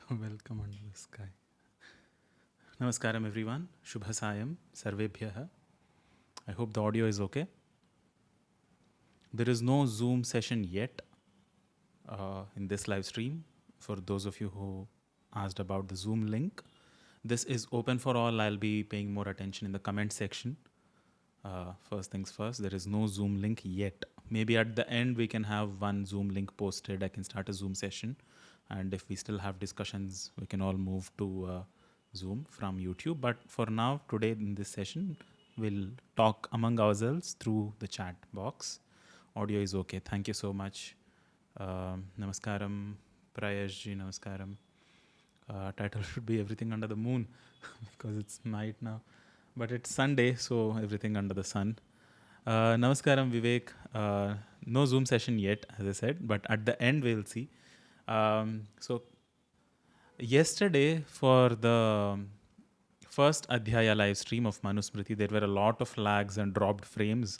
Welcome under the sky. Namaskaram everyone. Shubha Sayam. Sarvebhyah. I hope the audio is okay. There is no Zoom session yet in this live stream. For those of you who asked about the Zoom link, this is open for all. I'll be paying more attention in the comment section. First things first, there is no Zoom link yet. Maybe at the end we can have one Zoom link posted. I can start a Zoom session. And if we still have discussions, we can all move to Zoom from YouTube. But for now, today in this session, we'll talk among ourselves through the chat box. Audio is okay. Thank you so much. Namaskaram, Prayesh ji, namaskaram. Title should be Everything Under the Moon because it's night now. But it's Sunday, so everything under the sun. Namaskaram, Vivek. No Zoom session yet, as I said, but at the end we'll see. So yesterday for the first Adhyaya live stream of Manusmriti, there were a lot of lags and dropped frames.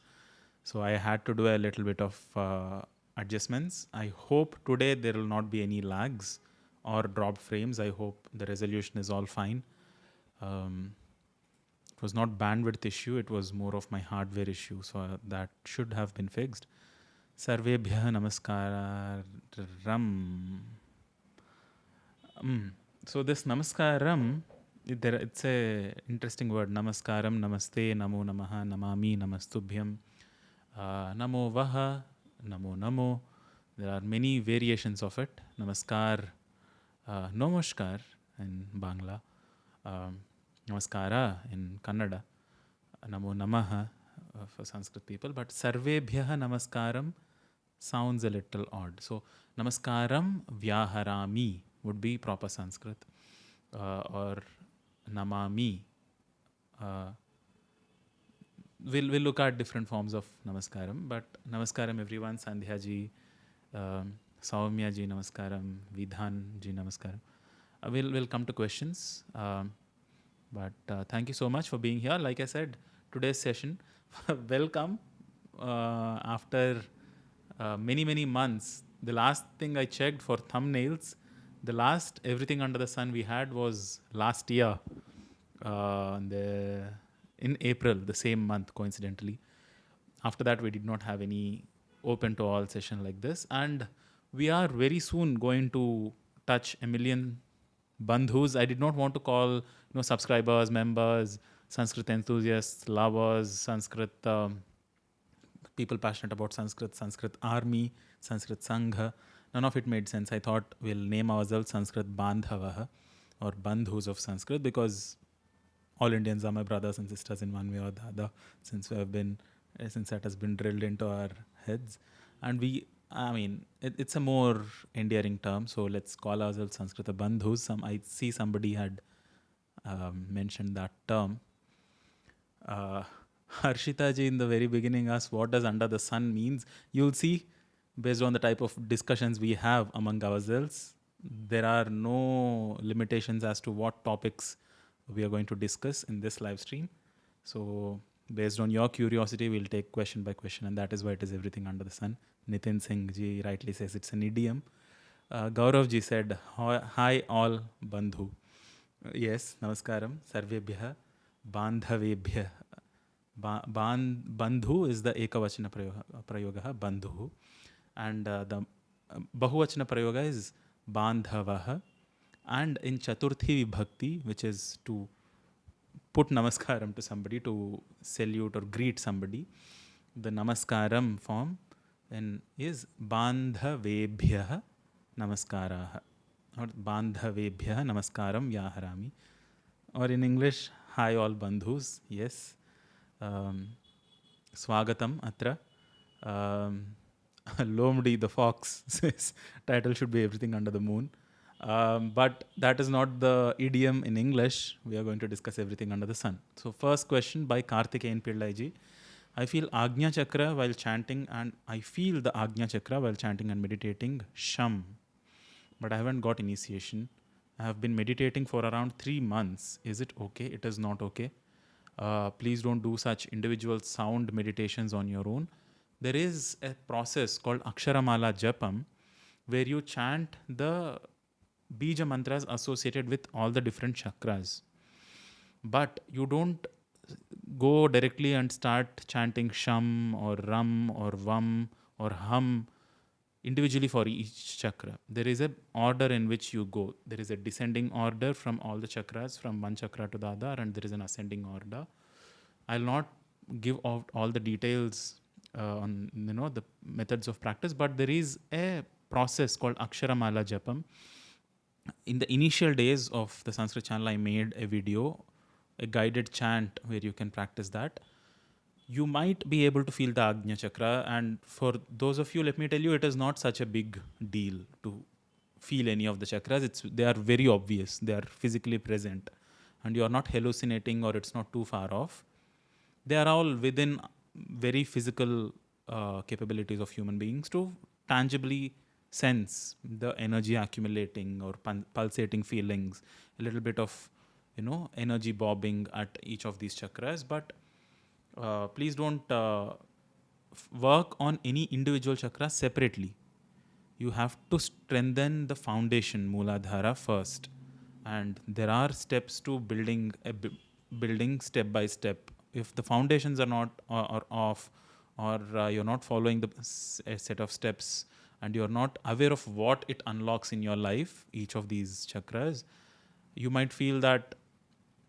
So I had to do a little bit of adjustments. I hope today there will not be any lags or dropped frames. I hope the resolution is all fine. It was not bandwidth issue. It was more of my hardware issue. So that should have been fixed. Sarvebhyah namaskaram. So this namaskaram, it's a interesting word. Namaskaram, namaste, namo namaha, namami, namastubhyam, namo vaha, namo namo. There are many variations of it. Namaskar, namaskar in Bangla, namaskara in Kannada, namo namaha for Sanskrit people. But sarvebhyah namaskaram sounds a little odd. So namaskaram vyaharami would be proper Sanskrit, or namami. We'll look at different forms of namaskaram, but namaskaram everyone. Sandhya ji, Saumya ji namaskaram, Vidhan ji namaskaram. We'll come to questions, but thank you so much for being here. Like I said, today's session, welcome after many months. The last thing I checked for thumbnails, the last Everything Under the Sun we had was last year, in April, the same month, coincidentally. After that, we did not have any open to all session like this. And we are very soon going to touch 1 million bandhus. I did not want to call subscribers, members, Sanskrit enthusiasts, lovers, Sanskrit people passionate about Sanskrit, Sanskrit army, Sanskrit sangha. None of it made sense. I thought we'll name ourselves Sanskrit Bandhavaha, or Bandhus of Sanskrit, because all Indians are my brothers and sisters in one way or the other, since that has been drilled into our heads. And it's a more endearing term, so let's call ourselves Sanskrit Bandhus. I see somebody had mentioned that term. Harshita ji in the very beginning asked, what does under the sun means? You'll see, based on the type of discussions we have among ourselves, there are no limitations as to what topics we are going to discuss in this live stream. So based on your curiosity, we'll take question by question, and that is why it is Everything Under the Sun. Nitin Singh ji rightly says it's an idiom. Gaurav ji said, hi all bandhu. Yes, namaskaram, sarvebhyah, bandhavebhyah. Bandhu is the ekavachana prayoga, bandhu. And the bahuvachana prayoga is bandhavaha. And in chaturthi vibhakti, which is to put namaskaram to somebody, to salute or greet somebody, the namaskaram form is bandhavebhyah namaskaraha, or bandhavebhyah namaskaram vyaharami. Or in English, hi all bandhus. Yes. Swagatam atra. Lomdi the fox says title should be Everything Under the Moon. But that is not the idiom in English. We are going to discuss Everything Under the Sun. So first question by Karthikeyan Pillai ji. I feel Agnya Chakra while chanting, and I feel the Agnya Chakra while chanting and meditating Sham. But I haven't got initiation. I have been meditating for around 3 months. Is it okay? It is not okay. Please don't do such individual sound meditations on your own. There is a process called Aksharamala Japam, where you chant the bija mantras associated with all the different chakras. But you don't go directly and start chanting sham or ram or vam or hum individually for each chakra. There is an order in which you go. There is a descending order from all the chakras, from one chakra to the other, and there is an ascending order. I'll not give out all the details on the methods of practice, but there is a process called Aksharamala Japam. In the initial days of the Sanskrit channel, I made a video, a guided chant where you can practice that. You might be able to feel the Agnya Chakra, and for those of you, let me tell you, it is not such a big deal to feel any of the chakras. They are very obvious. They are physically present, and you are not hallucinating, or it's not too far off. They are all within very physical capabilities of human beings to tangibly sense the energy accumulating or pulsating feelings, a little bit of energy bobbing at each of these chakras. But please don't work on any individual chakra separately. You have to strengthen the foundation, Mooladhara, first. And there are steps to building step by step. If the foundations are not or off, or you're not following a set of steps, and you're not aware of what it unlocks in your life, each of these chakras, you might feel that,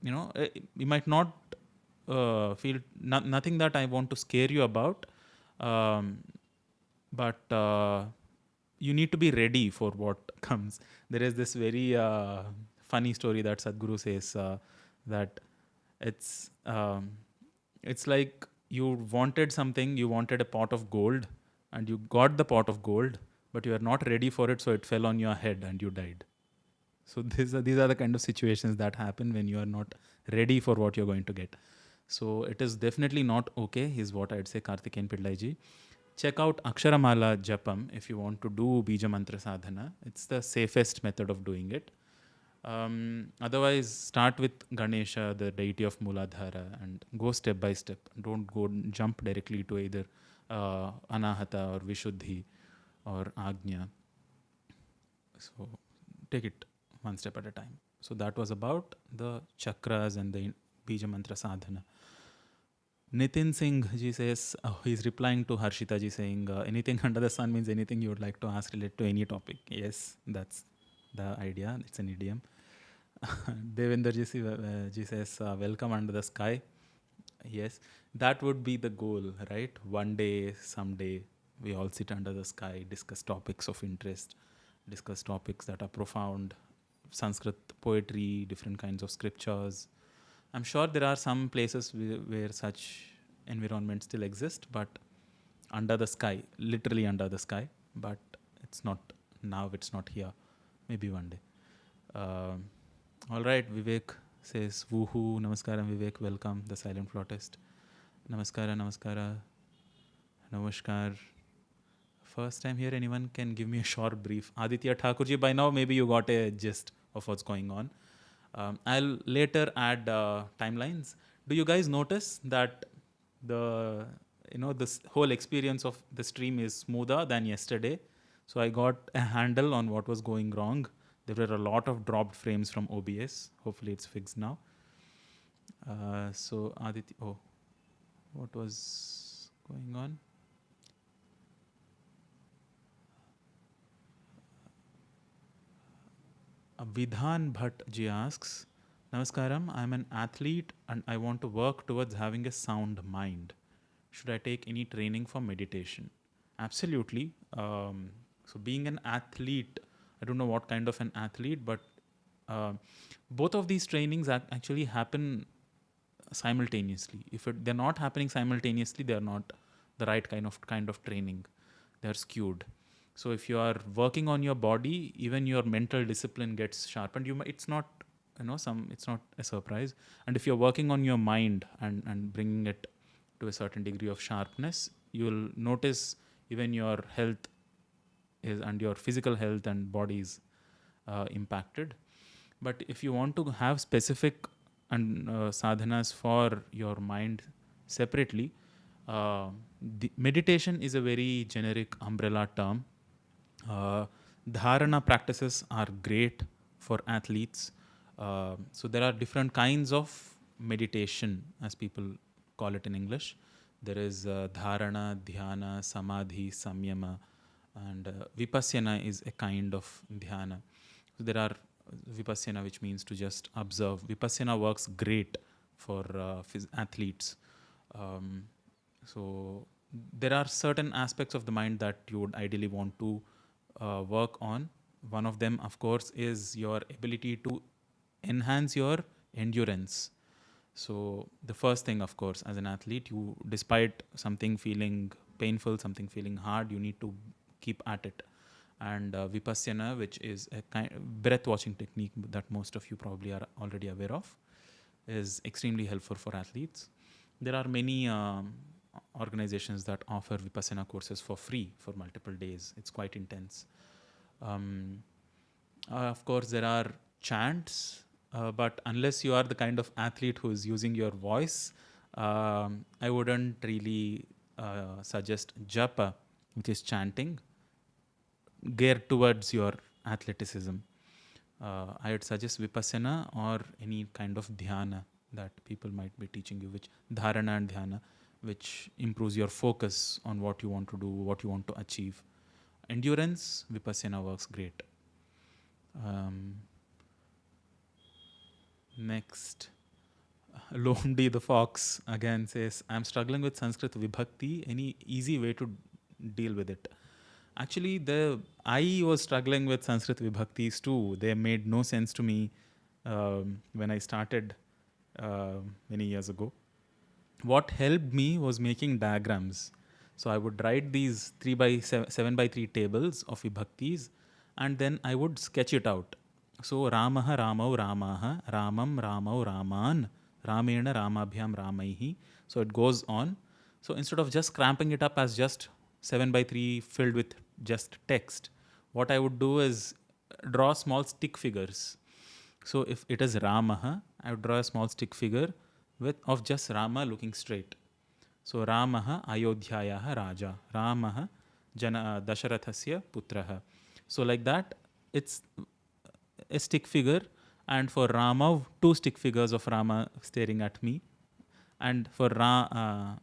you might not feel nothing that I want to scare you about. But you need to be ready for what comes. There is this very funny story that Sadhguru says that it's like you wanted something, you wanted a pot of gold, and you got the pot of gold, but you are not ready for it, so it fell on your head and you died. So these are the kind of situations that happen when you are not ready for what you're going to get. So it is definitely not okay, is what I'd say, Karthikeyan Pillai ji. Check out Aksharamala Japam if you want to do Bija Mantra Sadhana. It's the safest method of doing it. Otherwise, start with Ganesha, the deity of Mooladhara, and go step by step. Don't go jump directly to either Anahata or Vishuddhi or Agnya. So take it one step at a time. So that was about the chakras and the Bija Mantra Sadhana. Nitin Singh ji says, he's replying to Harshita ji saying, anything under the sun means anything you would like to ask related to any topic. Yes, that's the idea. It's an idiom. Devendra ji says, welcome under the sky. Yes, that would be the goal, right? One day, someday, we all sit under the sky, discuss topics of interest, discuss topics that are profound, Sanskrit poetry, different kinds of scriptures. I'm sure there are some places where such environments still exist, but under the sky, literally under the sky, but it's not now, it's not here. Maybe one day. All right, Vivek says, woohoo, namaskaram Vivek, welcome, the silent flautist. Namaskara. First time here, anyone can give me a short brief? Aditya Thakurji, by now maybe you got a gist of what's going on. I'll later add timelines. Do you guys notice that this whole experience of the stream is smoother than yesterday? So I got a handle on what was going wrong. There were a lot of dropped frames from OBS. Hopefully it's fixed now. So Aditya, what was going on? Vidhan Bhatt ji asks, Namaskaram, I'm an athlete and I want to work towards having a sound mind. Should I take any training for meditation? Absolutely. So being an athlete, I don't know what kind of an athlete, but both of these trainings actually happen simultaneously. If they're not happening simultaneously, they're not the right kind of training. They're skewed. So if you are working on your body, even your mental discipline gets sharpened. It's not a surprise. And if you're working on your mind and bringing it to a certain degree of sharpness, you'll notice even your health and your physical health and body is impacted. But if you want to have specific and sadhanas for your mind separately, the meditation is a very generic umbrella term. Dharana practices are great. for athletes. So there are different kinds of meditation, as people call it in English. There is dharana, dhyana, samadhi, samyama, and vipassana is a kind of dhyana. So there are vipassana, which means to just observe. Vipassana works great for athletes. So there are certain aspects of the mind that you would ideally want to work on. One of them, of course, is your ability to enhance your endurance. So the first thing, of course, as an athlete, you, despite something feeling painful, something feeling hard, you need to keep at it. And vipassana, which is a kind breath watching technique that most of you probably are already aware of, is extremely helpful for athletes. There are many organizations that offer vipassana courses for free for multiple days. It's quite intense. Of course, there are chants, but unless you are the kind of athlete who is using your voice, I wouldn't really suggest japa, which is chanting, geared towards your athleticism. I would suggest vipassana or any kind of dhyana that people might be teaching you, which dharana and dhyana, which improves your focus on what you want to do, what you want to achieve. Endurance, vipassana works great. Next, Lomdi the Fox again says, I'm struggling with Sanskrit Vibhakti. Any easy way to deal with it? Actually, I was struggling with Sanskrit Vibhaktis too. They made no sense to me when I started many years ago. What helped me was making diagrams. So I would write these 7 by 3 tables of Vibhaktis, and then I would sketch it out. So Ramaha Ramau Ramaha, Ramam Ramau Raman, Ramena Ramabhyam Ramaihi. So it goes on. So instead of just cramping it up as just 7 by 3 filled with just text, what I would do is draw small stick figures. So if it is Ramaha, I would draw a small stick figure of just Rama looking straight. So Ramaha Ayodhyayaha Raja, Ramaha Dasharathasya Putraha. So like that, it's a stick figure, and for Rama, 2 stick figures of Rama staring at me, and for Ramaha,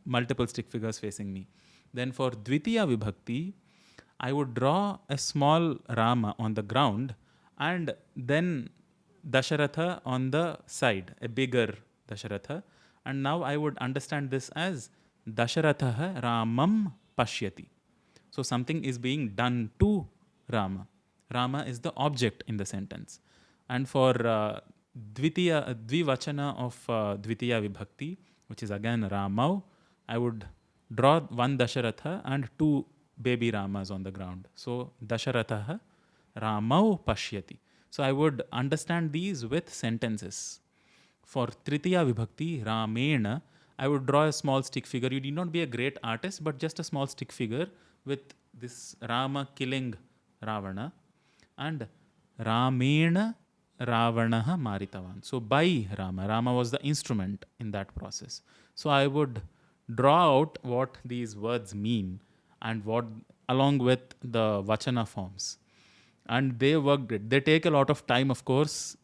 multiple stick figures facing me. Then for Dvitiya Vibhakti, I would draw a small Rama on the ground, and then Dasharatha on the side, a bigger Dasharatha. And now I would understand this as Dasharatha Ramam Pashyati. So something is being done to Rama. Rama is the object in the sentence. And for Dvivachana of Dvitiya Vibhakti, which is again Ramau, I would draw 1 Dasharatha and 2 baby Ramas on the ground. So Dasharatha Ramau Pashyati. So I would understand these with sentences. For Tritiya Vibhakti, Ramena, I would draw a small stick figure. You need not be a great artist, but just a small stick figure with this Rama killing Ravana, and Ramena Ravanaha Maritavan. So by Rama was the instrument in that process. So I would draw out what these words mean and what, along with the Vachana forms. And they worked it. They take a lot of time, of course,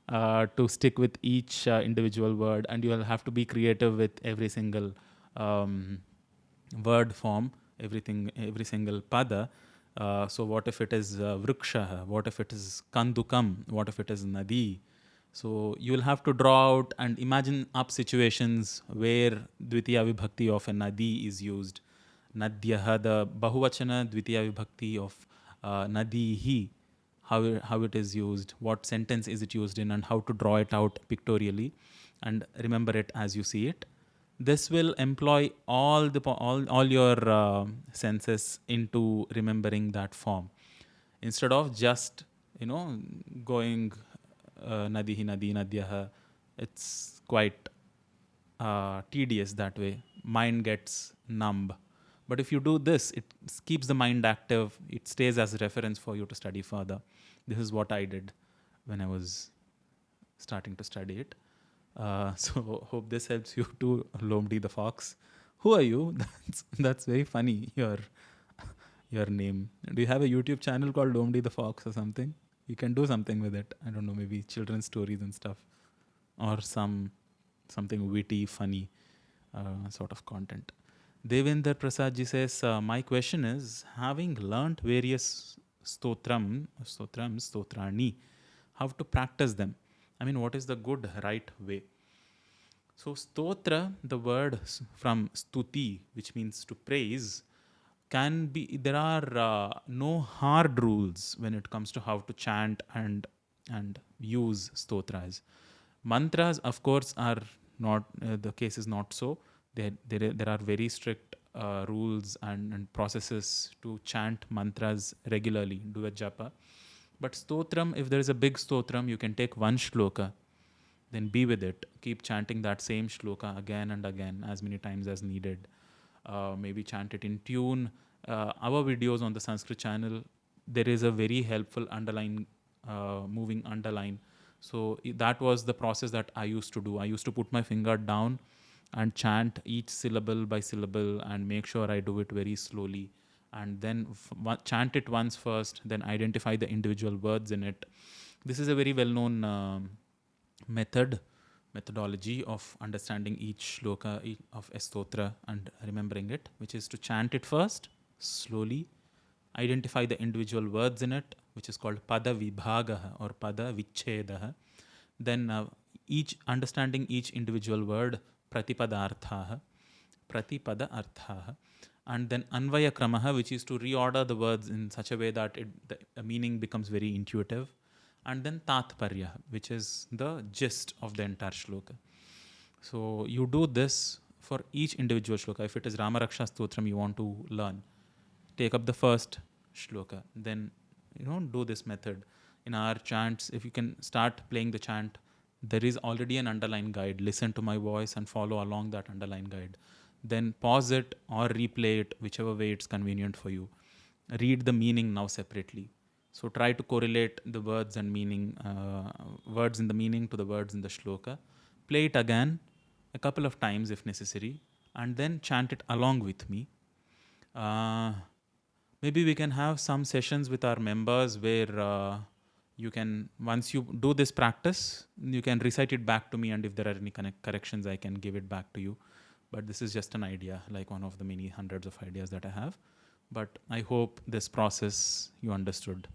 to stick with each individual word, and you will have to be creative with every single word form, every single pada. So what if it is vriksha? What if it is kandukam? What if it is nadi? So you will have to draw out and imagine up situations where Dvitiya Vibhakti of a nadi is used. Nadyaha, the Bahuvachana Dvitiya Vibhakti of nadihi, how it is used, what sentence is it used in, and how to draw it out pictorially and remember it as you see it. This will employ all your senses into remembering that form, instead of just going nadihi nadi nadyaha. It's quite tedious that way. Mind gets numb. But if you do this, it keeps the mind active. It stays as a reference for you to study further. This is what I did when I was starting to study it. So hope this helps you too, Lomdi the Fox. Who are you? That's very funny. your name. Do you have a YouTube channel called Domdi the Fox or something? You can do something with it. I don't know, maybe children's stories and stuff, or something witty, funny sort of content. Devinder Prasad ji says, my question is, having learnt various stotrani, how to practice them? I mean, what is the good, right way? So, stotra, the word from stuti, which means to praise, can be, there are no hard rules when it comes to how to chant and use stotras. Mantras, of course, are not, the case is not so. There are very strict rules and processes to chant mantras regularly, do a japa. But stotram, if there is a big stotram, you can take one shloka, then be with it. Keep chanting that same shloka again and again, as many times as needed. Maybe chant it in tune. Our videos on the Sanskrit channel, there is a very helpful underline, moving underline. So that was the process that I used to do. I used to put my finger down and chant each syllable by syllable and make sure I do it very slowly. And then chant it once first, then identify the individual words in it. This is a very well-known methodology of understanding each shloka of a stotra and remembering it, which is to chant it first, slowly, identify the individual words in it, which is called pada vibhagaha or pada vichhedaha. Then each understanding each individual word, pratipada arthaha, and then anvaya kramaha, which is to reorder the words in such a way that the meaning becomes very intuitive, and then tatparya, which is the gist of the entire shloka. So you do this for each individual shloka. If it is Ramaraksha Stotram you want to learn, take up the first shloka, then do this method. In our chants, if you can start playing the chant, there is already an underline guide. Listen to my voice and follow along that underline guide. Then pause it or replay it, whichever way it's convenient for you. Read the meaning now separately. So try to correlate the words and meaning, words in the meaning to the words in the shloka. Play it again a couple of times if necessary, and then chant it along with me. Maybe we can have some sessions with our members where you can, once you do this practice, you can recite it back to me, and if there are any corrections, I can give it back to you. But this is just an idea, like one of the many hundreds of ideas that I have. But I hope this process you understood,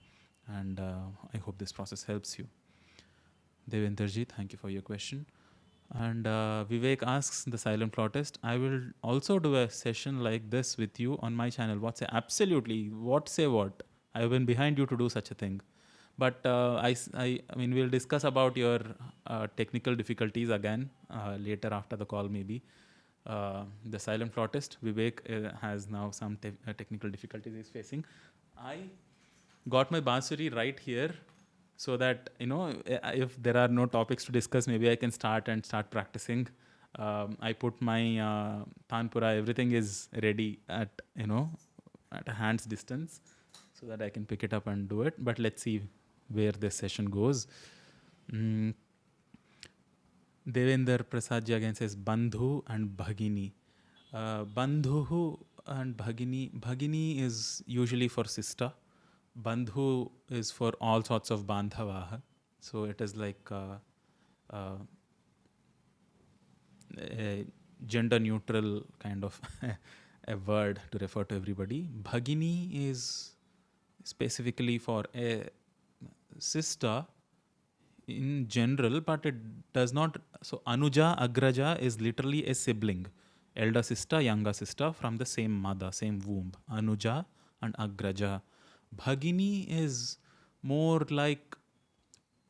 and I hope this process helps you. Devenderji, thank you for your question. And Vivek asks, the silent flautist, I will also do a session like this with you on my channel. What say? Absolutely. What say what? I have been behind you to do such a thing. But I mean, we'll discuss about your technical difficulties again later after the call, maybe. The silent flautist, Vivek, has now some technical difficulties he's facing. I got my bansuri right here, so that, if there are no topics to discuss, maybe I can start practicing. I put my tanpura, everything is ready at a hand's distance, so that I can pick it up and do it. But let's see where this session goes. Devender Prasad ji again says Bandhu and Bhagini. Bandhu and Bhagini. Bhagini is usually for sister. Bandhu is for all sorts of bandhavaha. So it is like a gender neutral kind of a word to refer to everybody. Bhagini is specifically for a sister in general, but it does not. So Anuja, Agraja is literally a sibling, elder sister, younger sister from the same mother, same womb. Anuja and Agraja. Bhagini is more like,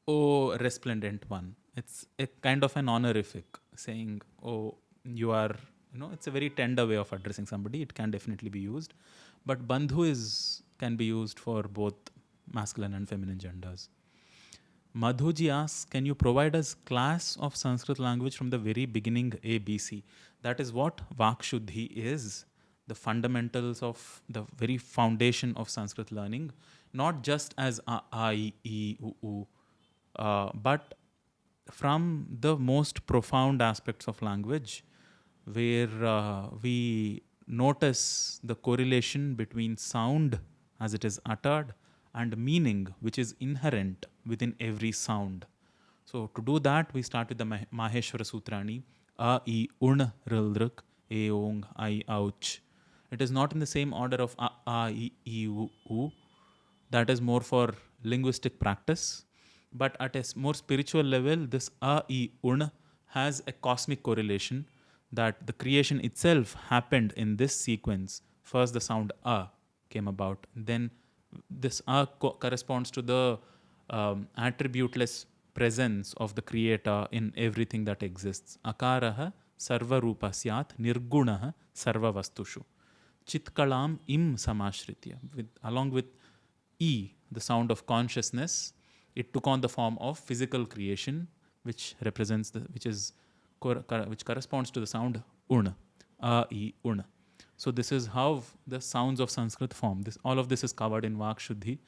oh, resplendent one. It's a kind of an honorific, saying, oh, you are, it's a very tender way of addressing somebody. It can definitely be used. But Bandhu can be used for both masculine and feminine genders. Madhuji asks, can you provide us class of Sanskrit language from the very beginning, ABC? That is what Vakshuddhi is, the fundamentals of the very foundation of Sanskrit learning, not just as a, I, E, U, but from the most profound aspects of language, where we notice the correlation between sound as it is uttered and meaning which is inherent within every sound. So to do that, we start with the Maheshwara Sutrani, A, I, Un, Ril, Rik, E, Ong, I, Ouch. It is not in the same order of A, I, U, U. That is more for linguistic practice. But at a more spiritual level, this A, I, Un has a cosmic correlation that the creation itself happened in this sequence. First, the sound A came about. Then, this A corresponds to the attributeless presence of the creator in everything that exists. Akaraha sarva rupa syat nirgunaha sarva vastushu. Chitkalam im samashritya. Along with E, the sound of consciousness, it took on the form of physical creation, which represents which corresponds to the sound Un, A, I, Un. So this is how the sounds of Sanskrit form. All of this is covered in Vak Shuddhi.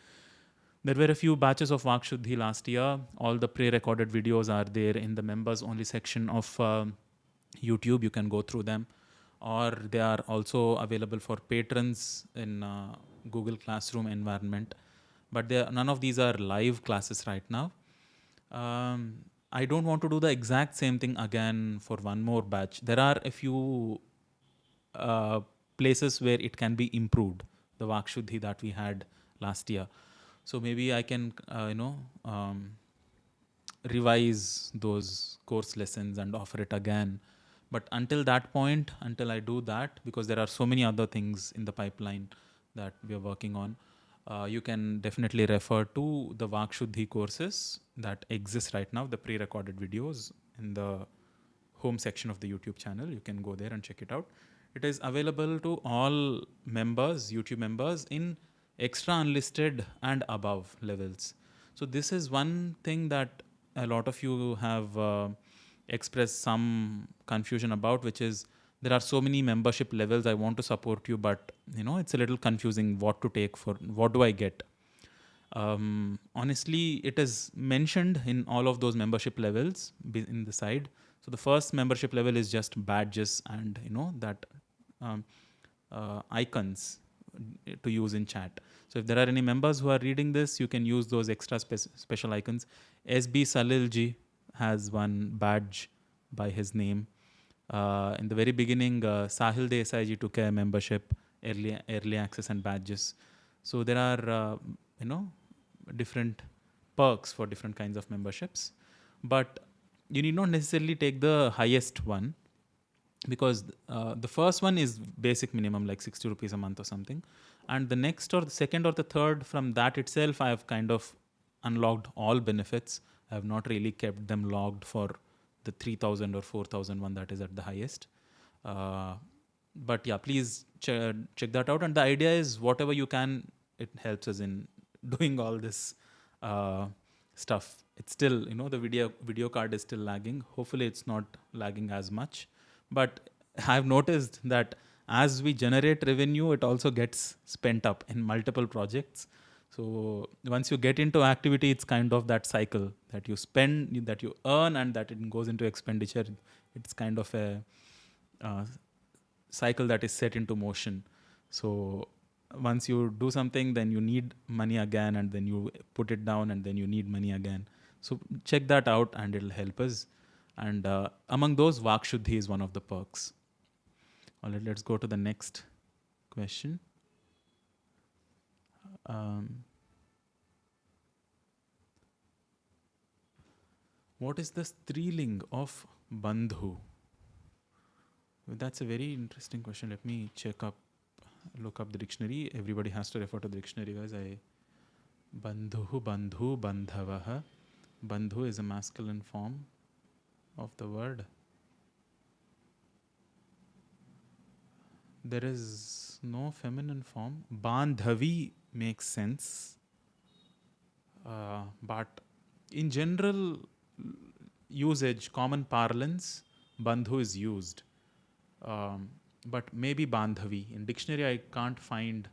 There were a few batches of Vak Shuddhi last year. All the pre-recorded videos are there in the members only section of YouTube. You can go through them, or they are also available for patrons in Google Classroom environment. But none of these are live classes right now. I don't want to do the exact same thing again for one more batch. There are a few places where it can be improved, the Vak Shuddhi that we had last year. So maybe I can, revise those course lessons and offer it again. But until that point, until I do that, because there are so many other things in the pipeline that we are working on, you can definitely refer to the Vak Shuddhi courses that exist right now, the pre-recorded videos in the home section of the YouTube channel. You can go there and check it out. It is available to all members, YouTube members, in extra unlisted and above levels. So this is one thing that a lot of you have expressed some confusion about, which is there are so many membership levels. I want to support you, but it's a little confusing what to take for what do I get. Honestly, it is mentioned in all of those membership levels in the side. So the first membership level is just badges and that icons to use in chat. So if there are any members who are reading this, you can use those extra special icons. SB Salilji has one badge by his name. In the very beginning, Sahil Desai took a membership, early access and badges. So there are different perks for different kinds of memberships, but you need not necessarily take the highest one, because the first one is basic minimum, like 60 rupees a month or something, and the next or the second or the third from that itself, I have kind of unlocked all benefits. I have not really kept them logged for the 3000 or 4000 one that is at the highest. But yeah, please check that out. And the idea is whatever you can, it helps us in doing all this stuff. It's still, the video card is still lagging. Hopefully it's not lagging as much. But I've noticed that as we generate revenue, it also gets spent up in multiple projects. So once you get into activity, it's kind of that cycle that you spend, that you earn, and that it goes into expenditure. It's kind of a cycle that is set into motion. So once you do something, then you need money again, and then you put it down, and then you need money again. So check that out, and it'll help us. And among those, Vak Shuddhi is one of the perks. All right, let's go to the next question. What is the Striling of Bandhu? That's a very interesting question. Let me look up the dictionary. Everybody has to refer to the dictionary, guys. Bandhu, bandhavaha. Bandhu is a masculine form of the word. There is no feminine form. Bandhavi makes sense. But in general usage, common parlance, bandhu is used. But maybe bandhavi. In dictionary, I can't find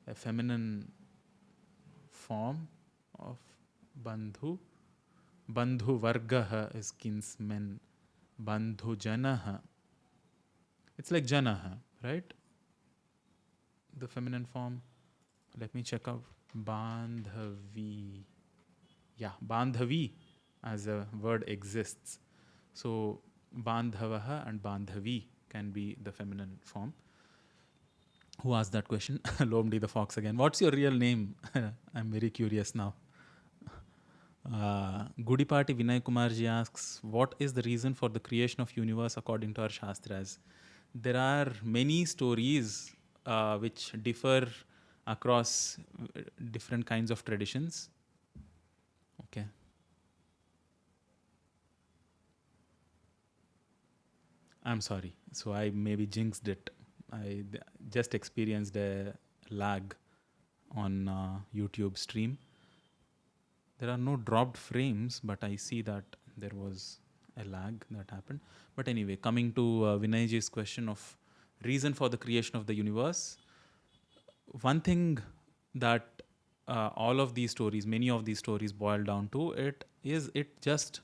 a feminine form of bandhu. Bandhu vargaha is kinsmen. Bandhu janaha. It's like janaha, right? the feminine form? Let me check out. Bandhavi. Yeah, Bandhavi as a word exists. So Bandhavaha and Bandhavi can be the feminine form. Who asked that question? Lomdi the fox again. What's your real name? I'm very curious now. Gudipati Vinay Kumarji asks, what is the reason for the creation of universe according to our Shastras? There are many stories which differ across different kinds of traditions. Okay. I'm sorry. So I maybe jinxed it. I just experienced a lag on YouTube stream. There are no dropped frames, but I see that there was a lag that happened. But anyway, coming to Vinayji's question of reason for the creation of the universe, one thing that all of these stories, many of these stories boil down to it is it just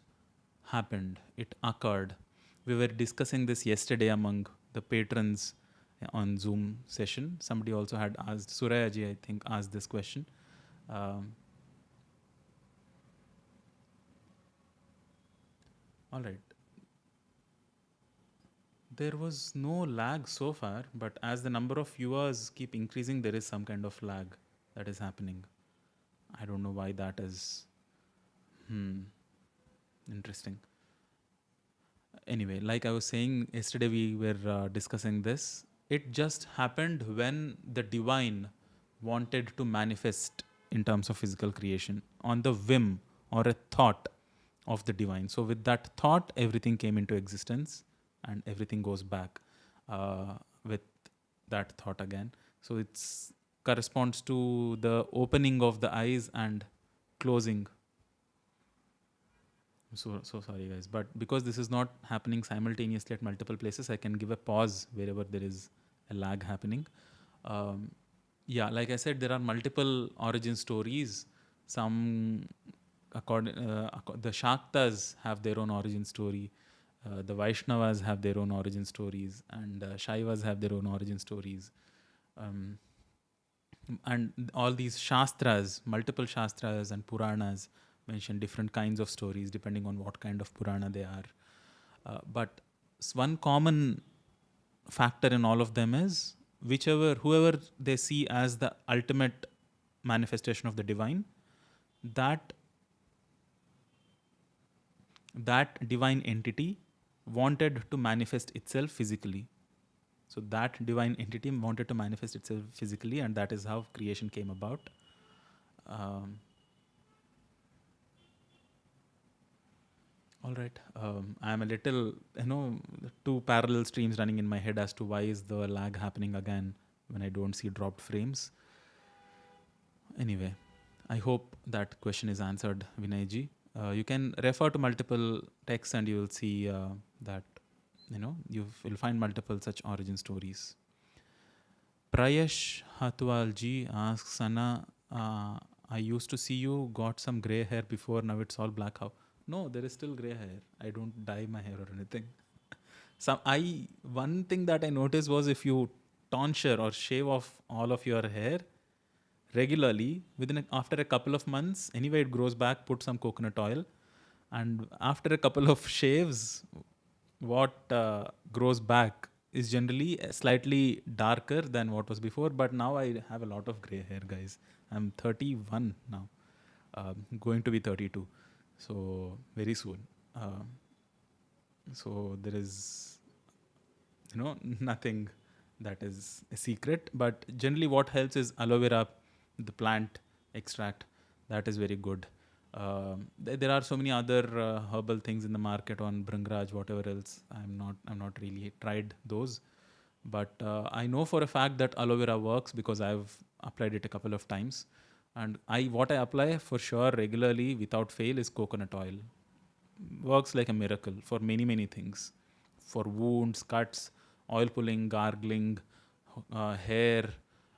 happened. It occurred. We were discussing this yesterday among the patrons on Zoom session. Somebody also had asked, Surayaji, I think, asked this question. All right. There was no lag so far, but as the number of viewers keep increasing, there is some kind of lag that is happening. I don't know why that is. Interesting. Anyway, like I was saying yesterday, we were discussing this. It just happened when the divine wanted to manifest in terms of physical creation on the whim or a thought of the divine. So, with that thought, everything came into existence and everything goes back with that thought again. So, it's corresponds to the opening of the eyes and closing. So sorry guys, but because this is not happening simultaneously at multiple places, I can give a pause wherever there is a lag happening. Yeah, like I said, there are multiple origin stories. Some the Shaktas have their own origin story. The Vaishnavas have their own origin stories, and Shaivas have their own origin stories. And all these Shastras, multiple Shastras and Puranas mention different kinds of stories depending on what kind of Purana they are. But one common factor in all of them is whoever they see as the ultimate manifestation of the divine, that divine entity wanted to manifest itself physically. So that divine entity wanted to manifest itself physically, and that is how creation came about. All right. I'm a little, two parallel streams running in my head as to why is the lag happening again when I don't see dropped frames. Anyway, I hope that question is answered, Vinayji. You can refer to multiple texts and you will see that, you'll find multiple such origin stories. Prayesh Hatwalji asks, Sana, I used to see you got some grey hair before, now it's all black. How? No, there is still grey hair. I don't dye my hair or anything. One thing that I noticed was if you tonsure or shave off all of your hair regularly, after a couple of months, anyway it grows back, put some coconut oil, and after a couple of shaves, what grows back is generally slightly darker than what was before. But now I have a lot of gray hair, guys. I'm 31 now, going to be 32. So very soon. So there is, nothing that is a secret. But generally, what helps is aloe vera, the plant extract. That is very good. There are so many other herbal things in the market on Bhringraj, whatever else. I'm not really tried those, but I know for a fact that aloe vera works because I've applied it a couple of times. And what I apply for sure regularly without fail is coconut oil. Works like a miracle for many things, for wounds, cuts, oil pulling, gargling, hair,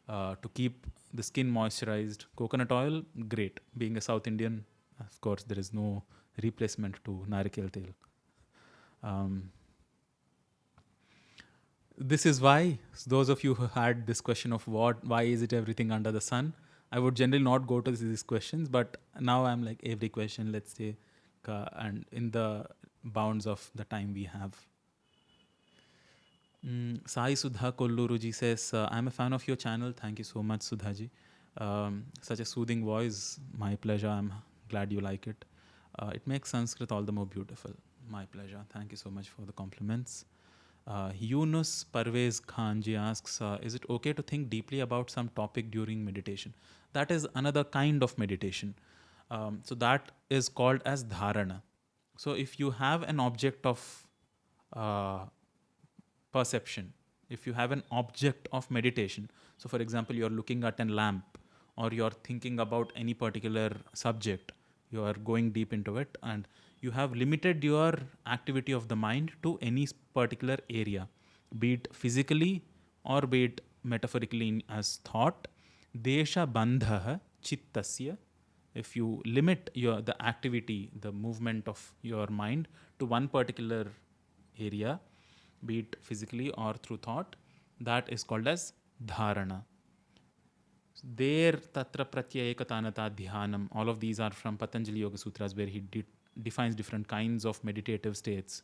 to keep the skin moisturized. Coconut oil, great. Being a South Indian, of course, there is no replacement to narikal tel. This is why those of you who had this question of why is it everything under the sun, I would generally not go to these questions, but now I'm like every question, let's say, and in the bounds of the time we have. Sai Sudha Kolluruji says, I'm a fan of your channel. Thank you so much, Sudhaji. Such a soothing voice. My pleasure. I'm glad you like it. It makes Sanskrit all the more beautiful. My pleasure. Thank you so much for the compliments. Yunus Parvez Khanji asks, is it okay to think deeply about some topic during meditation? That is another kind of meditation. So that is called as dharana. So if you have an object of uh, perception, if you have an object of meditation, so for example, you're looking at a lamp or you're thinking about any particular subject, you are going deep into it and you have limited your activity of the mind to any particular area, be it physically or be it metaphorically as thought. Desha bandha chittasya. If you limit the activity, the movement of your mind to one particular area, be it physically or through thought, that is called as dharana. There tatra pratyayakatanata dhyanam. All of these are from Patanjali Yoga Sutras, where he defines different kinds of meditative states.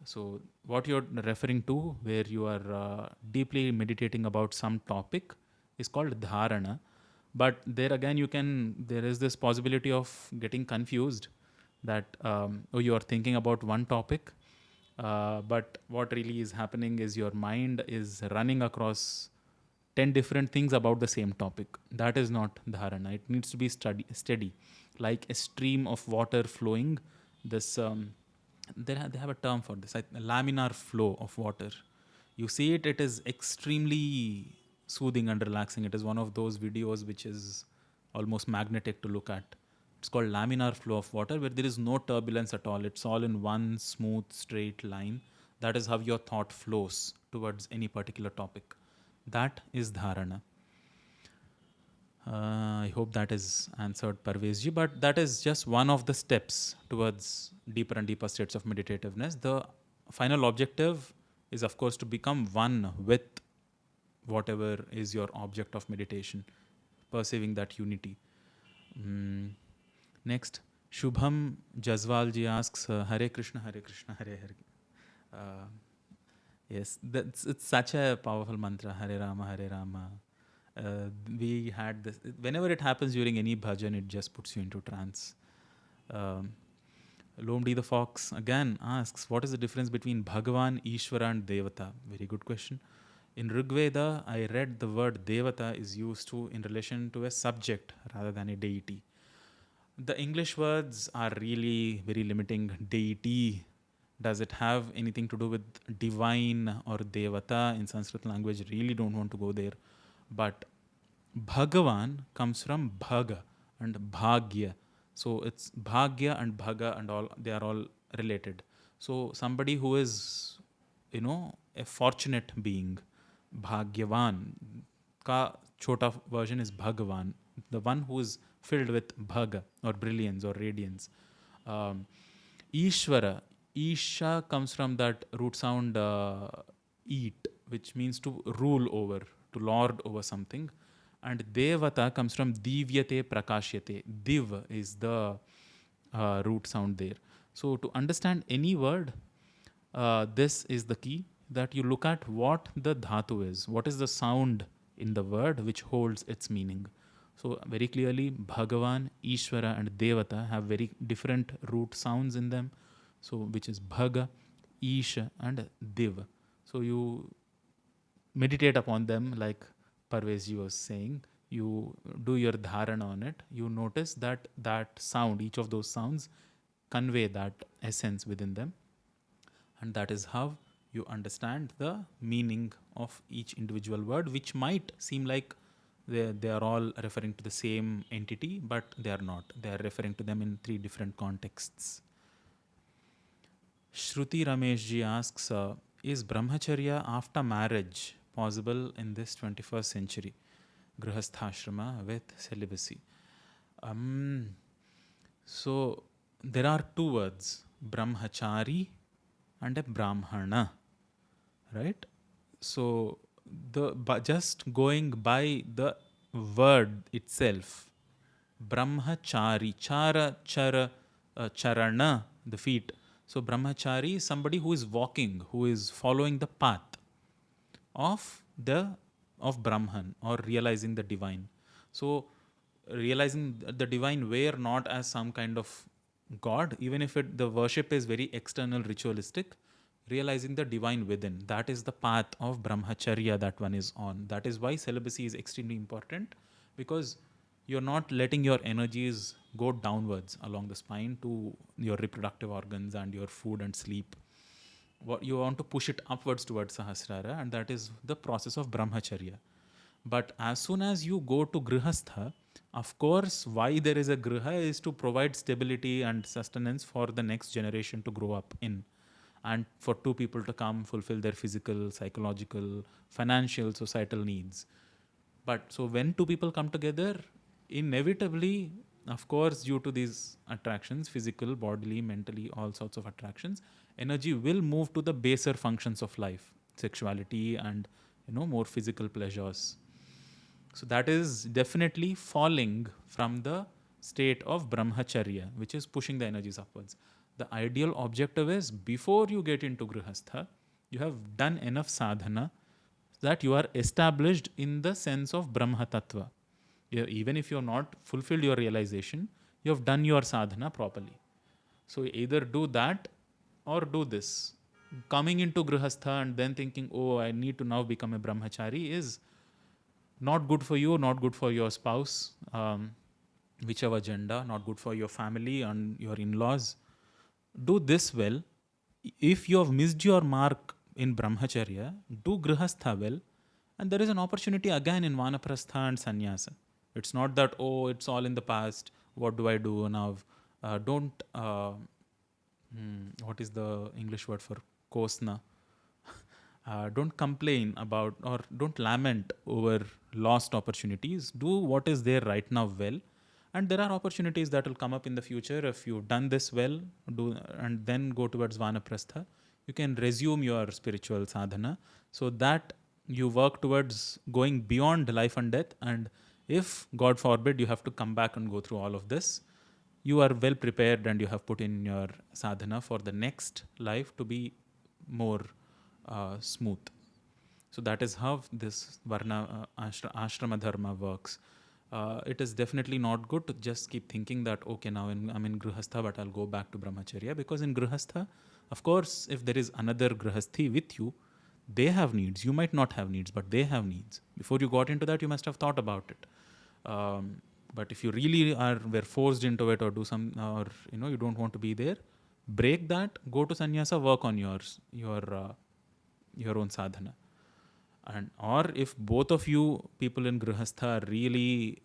So what you're referring to, where you are deeply meditating about some topic, is called dharana. But there again, there is this possibility of getting confused that you are thinking about one topic, but what really is happening is your mind is running across 10 different things about the same topic. That is not dharana. It needs to be steady, like a stream of water flowing. This they have a term for this, laminar flow of water. You see it is extremely soothing and relaxing. It is one of those videos which is almost magnetic to look at. It's called laminar flow of water, where there is no turbulence at all. It's all in one smooth straight line. That is how your thought flows towards any particular topic. That is dharana. I hope that is answered, Parvezji, but that is just one of the steps towards deeper and deeper states of meditativeness. The final objective is, of course, to become one with whatever is your object of meditation, perceiving that unity. Next, Shubham Jaswalji asks, Hare Krishna, Hare Krishna, Hare Hare. Yes, it's such a powerful mantra, Hare Rama, Hare Rama. We had this, whenever it happens during any bhajan, it just puts you into trance. Lomdi the Fox again asks, what is the difference between Bhagavan, Ishvara and Devata? Very good question. In Rigveda, I read the word Devata is used to in relation to a subject rather than a deity. The English words are really very limiting. Deity, does it have anything to do with divine or Devata in Sanskrit language? Really don't want to go there. But Bhagavan comes from Bhaga and Bhagya. So it's Bhagya and Bhaga and all, they are all related. So somebody who is, a fortunate being, Bhagyavan, ka chota version is Bhagavan, the one who is filled with Bhaga or brilliance or radiance. Ishvara, Isha comes from that root sound eat, which means to rule over, to lord over something. And Devata comes from Divyate Prakashyate. Div is the root sound there. So to understand any word, this is the key, that you look at what the dhatu is, what is the sound in the word which holds its meaning. So very clearly, Bhagavan, Ishvara and Devata have very different root sounds in them. So which is Bhaga, Isha and Div. So you meditate upon them like Parvezji was saying. You do your dharana on it. You notice that sound, each of those sounds convey that essence within them. And that is how you understand the meaning of each individual word, which might seem like they are all referring to the same entity, but they are not. They are referring to them in 3 different contexts. Shruti Rameshji asks, is brahmacharya after marriage possible in this 21st century? Grihastha with celibacy. So there are 2 words, brahmachari and a brahmana, right? So just going by the word itself, brahmachari, charana, the feet. So brahmachari is somebody who is walking, who is following the path of Brahman, or realizing the divine. So realizing the divine where not as some kind of god, even if the worship is very external, ritualistic, realizing the divine within. That is the path of brahmacharya that one is on. That is why celibacy is extremely important, because you're not letting your energies go downwards along the spine to your reproductive organs and your food and sleep. What you want to push it upwards towards sahasrara, and that is the process of brahmacharya. But as soon as you go to grihastha, of course, why there is a griha is to provide stability and sustenance for the next generation to grow up in, and for two people to come fulfill their physical, psychological, financial, societal needs. But so when two people come together, inevitably, of course, due to these attractions, physical, bodily, mentally, all sorts of attractions, energy will move to the baser functions of life, sexuality and more physical pleasures. So that is definitely falling from the state of brahmacharya, which is pushing the energies upwards. The ideal objective is, before you get into grihastha, you have done enough sadhana that you are established in the sense of Brahma Tattva. Even if you have not fulfilled your realization, you have done your sadhana properly. So either do that or do this. Coming into grihastha and then thinking, oh, I need to now become a brahmachari, is not good for you, not good for your spouse, whichever gender, not good for your family and your in-laws. Do this well. If you have missed your mark in brahmacharya, do grihastha well, and there is an opportunity again in vanaprastha and sannyasa. It's not that, oh, it's all in the past, what do I do now? Don't what is the English word for kosna? Don't complain about, or don't lament over lost opportunities. Do what is there right now well, and there are opportunities that will come up in the future. If you've done this well, do, and then go towards vanaprastha, you can resume your spiritual sadhana, so that you work towards going beyond life and death. And if God forbid you have to come back and go through all of this, you are well prepared and you have put in your sadhana for the next life to be more smooth. So that is how this varna ashrama dharma works. It is definitely not good to just keep thinking that, okay, now I'm in grihastha, but I'll go back to brahmacharya. Because in grihastha, of course, if there is another grihasthi with you, they have needs. You might not have needs, but they have needs. Before you got into that, you must have thought about it. But if you really were forced into it, or do some, or you don't want to be there, break that, go to sannyasa, work on your own sadhana. And or if both of you people in grihastha are really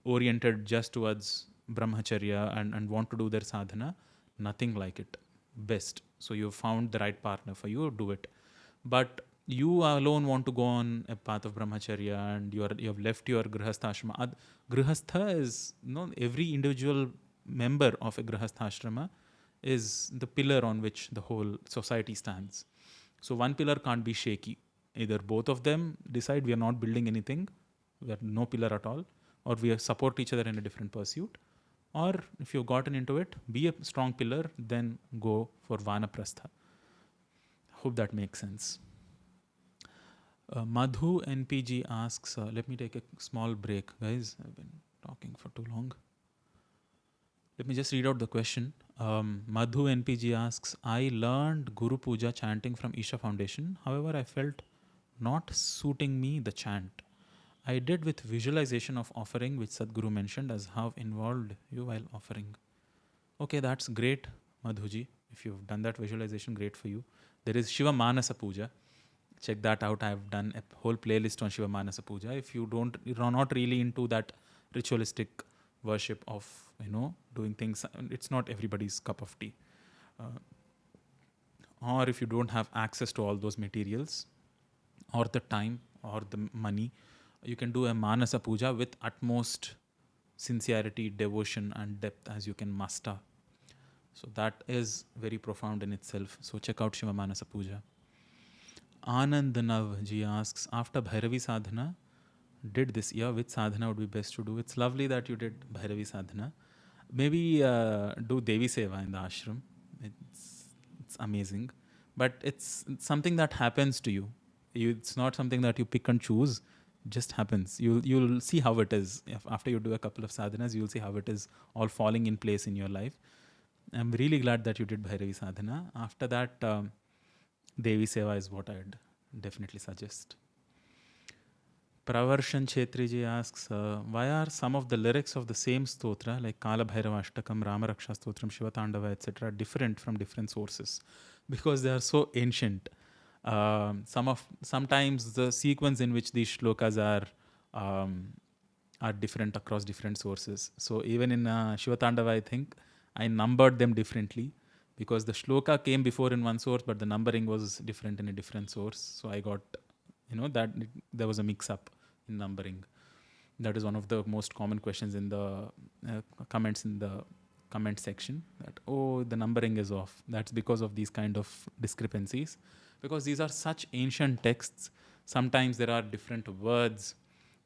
oriented just towards brahmacharya and want to do their sadhana, nothing like it. Best. So you've found the right partner for you, do it. But you alone want to go on a path of brahmacharya, and you have left your grihastha ashrama. Grihastha is, every individual member of a grihastha ashrama is the pillar on which the whole society stands. So one pillar can't be shaky. Either both of them decide we are not building anything, we are no pillar at all, or we support each other in a different pursuit. Or if you've gotten into it, be a strong pillar, then go for vanaprastha. Hope that makes sense. Madhu NPG asks, let me take a small break, guys. I've been talking for too long. Let me just read out the question. Madhu NPG asks, I learned Guru Puja chanting from Isha Foundation. However, I felt not suiting me the chant. I did with visualization of offering, which Sadhguru mentioned as how involved you while offering. Okay, that's great, Madhuji. If you've done that visualization, great for you. There is Shiva Manasa Puja. Check that out. I've done a whole playlist on Shiva Manasa Puja. If you're not really into that ritualistic worship of, doing things, it's not everybody's cup of tea. Or if you don't have access to all those materials, or the time, or the money, you can do a Manasa Puja with utmost sincerity, devotion, and depth as you can muster. So that is very profound in itself. So check out Shiva Manasa Puja. Anand Nav ji asks, after Bhairavi sadhana, did this year, which sadhana would be best to do? It's lovely that you did Bhairavi sadhana. Maybe do Devi Seva in the ashram. It's amazing. But it's something that happens to you. It's not something that you pick and choose. It just happens. You'll see how it is. After you do a couple of sadhanas, you'll see how it is all falling in place in your life. I'm really glad that you did Bhairavi sadhana. After that, Devi Seva is what I'd definitely suggest. Pravarshan Chetriji asks, why are some of the lyrics of the same stotra, like Kala Bhairava Ashtakam, Rama Raksha Stotram, Shiva Tandava, etc., different from different sources? Because they are so ancient. Sometimes the sequence in which these shlokas are different across different sources. So even in Shiva Tandava, I think I numbered them differently because the shloka came before in one source, but the numbering was different in a different source. So I got, that there was a mix-up in numbering. That is one of the most common questions in the comments in the comment section, that, oh, the numbering is off. That's because of these kind of discrepancies. Because these are such ancient texts, sometimes there are different words,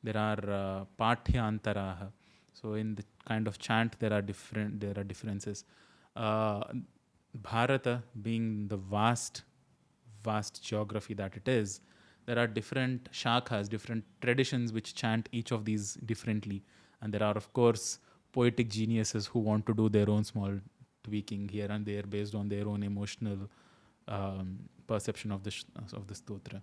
there are pathya-antaraha. So in the kind of chant, there are differences. Bharata being the vast geography that it is, there are different shakhas, different traditions which chant each of these differently. And there are, of course, poetic geniuses who want to do their own small tweaking here and there based on their own emotional perception of the stotra.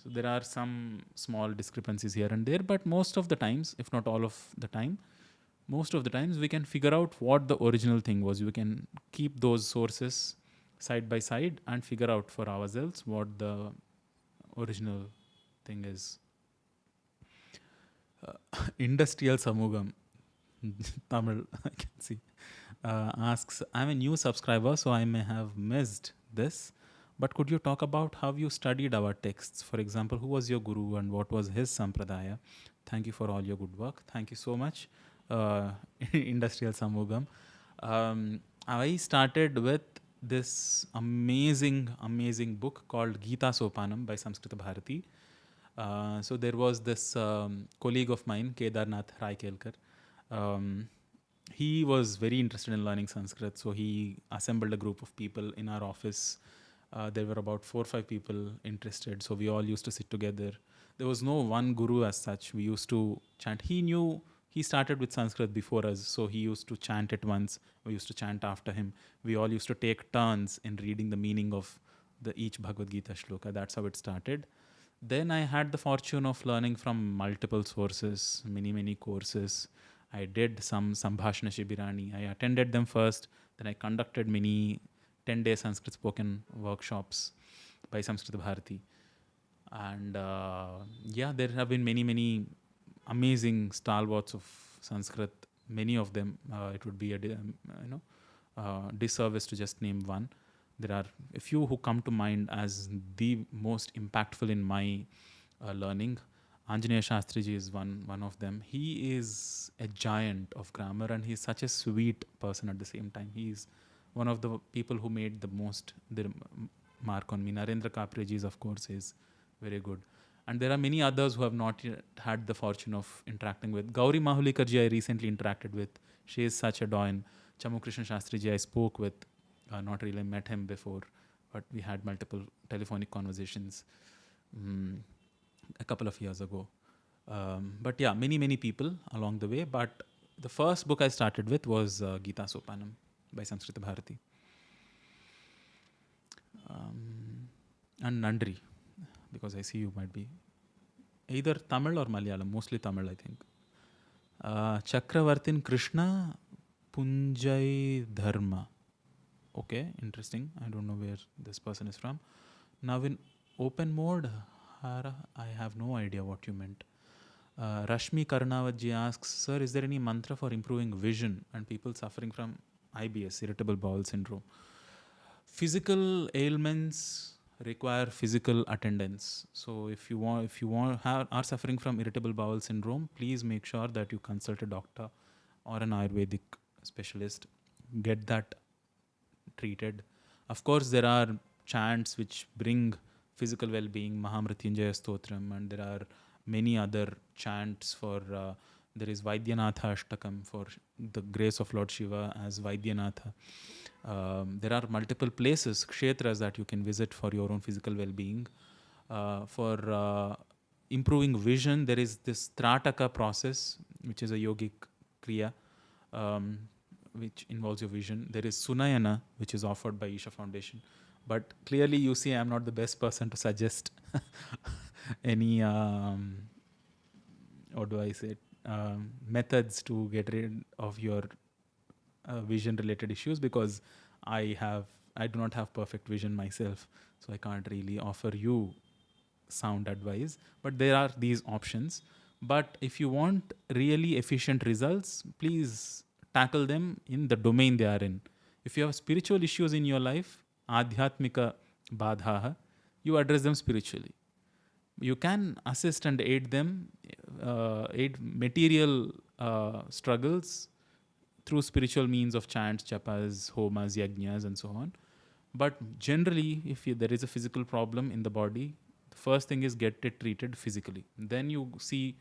So there are some small discrepancies here and there, but most of the times, if not all of the time, most of the times we can figure out what the original thing was. We can keep those sources side by side and figure out for ourselves what the original thing is. Industrial Samugam, Tamil, I can see, asks, I'm a new subscriber, so I may have missed this, but could you talk about how you studied our texts? For example, who was your guru and what was his sampradaya? Thank you for all your good work. Thank you so much, Industrial Samugam. I started with this amazing book called Gita Sopanam by Sanskrit Bharati. So there was this colleague of mine, Kedarnath Raikelkar. He was very interested in learning Sanskrit, so he assembled a group of people in our office. There were about 4 or 5 people interested, so we all used to sit together. There was no one guru as such. We used to chant. He started with Sanskrit before us, so he used to chant it once. We used to chant after him. We all used to take turns in reading the meaning of each Bhagavad Gita shloka. That's how it started. Then I had the fortune of learning from multiple sources, many courses. I did some Sambhashana Shibirani. I attended them first. Then I conducted many 10-day Sanskrit spoken workshops by Sanskrit Bharati. And there have been many amazing stalwarts of Sanskrit. Many of them, it would be a disservice to just name one. There are a few who come to mind as the most impactful in my learning. Anjaneya Shastriji is one of them. He is a giant of grammar and he's such a sweet person at the same time. He's one of the people who made the most mark on me. Narendra Kapreji is, of course, is very good. And there are many others who have not yet had the fortune of interacting with. Gauri Mahulikarji I recently interacted with. She is such a doyen. Chamu Krishna Shastriji I spoke with. Not really met him before, but we had multiple telephonic conversations a couple of years ago. But yeah, many people along the way. But the first book I started with was Gita Sopanam by Sanskrit Bharati. And Nandri, because I see you might be either Tamil or Malayalam, mostly Tamil, I think. Chakravartin Krishna Punjai Dharma. Okay, interesting. I don't know where this person is from. Now in open mode, Hara, I have no idea what you meant. Rashmi Karnawatji asks, sir, is there any mantra for improving vision and people suffering from IBS, irritable bowel syndrome? Physical ailments require physical attendance. So if you are suffering from irritable bowel syndrome, please make sure that you consult a doctor or an Ayurvedic specialist. Get that treated. Of course, there are chants which bring physical well-being, Mahamrityunjaya Stotram, and there are many other chants for, there is Vaidyanatha Ashtakam for the grace of Lord Shiva as Vaidyanatha. There are multiple places, kshetras, that you can visit for your own physical well-being. For improving vision, there is this Trataka process, which is a yogic kriya, which involves your vision. There is Sunayana, which is offered by Isha Foundation. But clearly, you see, I'm not the best person to suggest any, what do I say, methods to get rid of your vision-related issues, because I do not have perfect vision myself, so I can't really offer you sound advice. But there are these options. But if you want really efficient results, please tackle them in the domain they are in. If you have spiritual issues in your life, adhyatmika badhaha, you address them spiritually. You can assist and aid them, aid material struggles through spiritual means of chants, japas, homas, yajnas, and so on. But generally, if there is a physical problem in the body, the first thing is get it treated physically. Then you see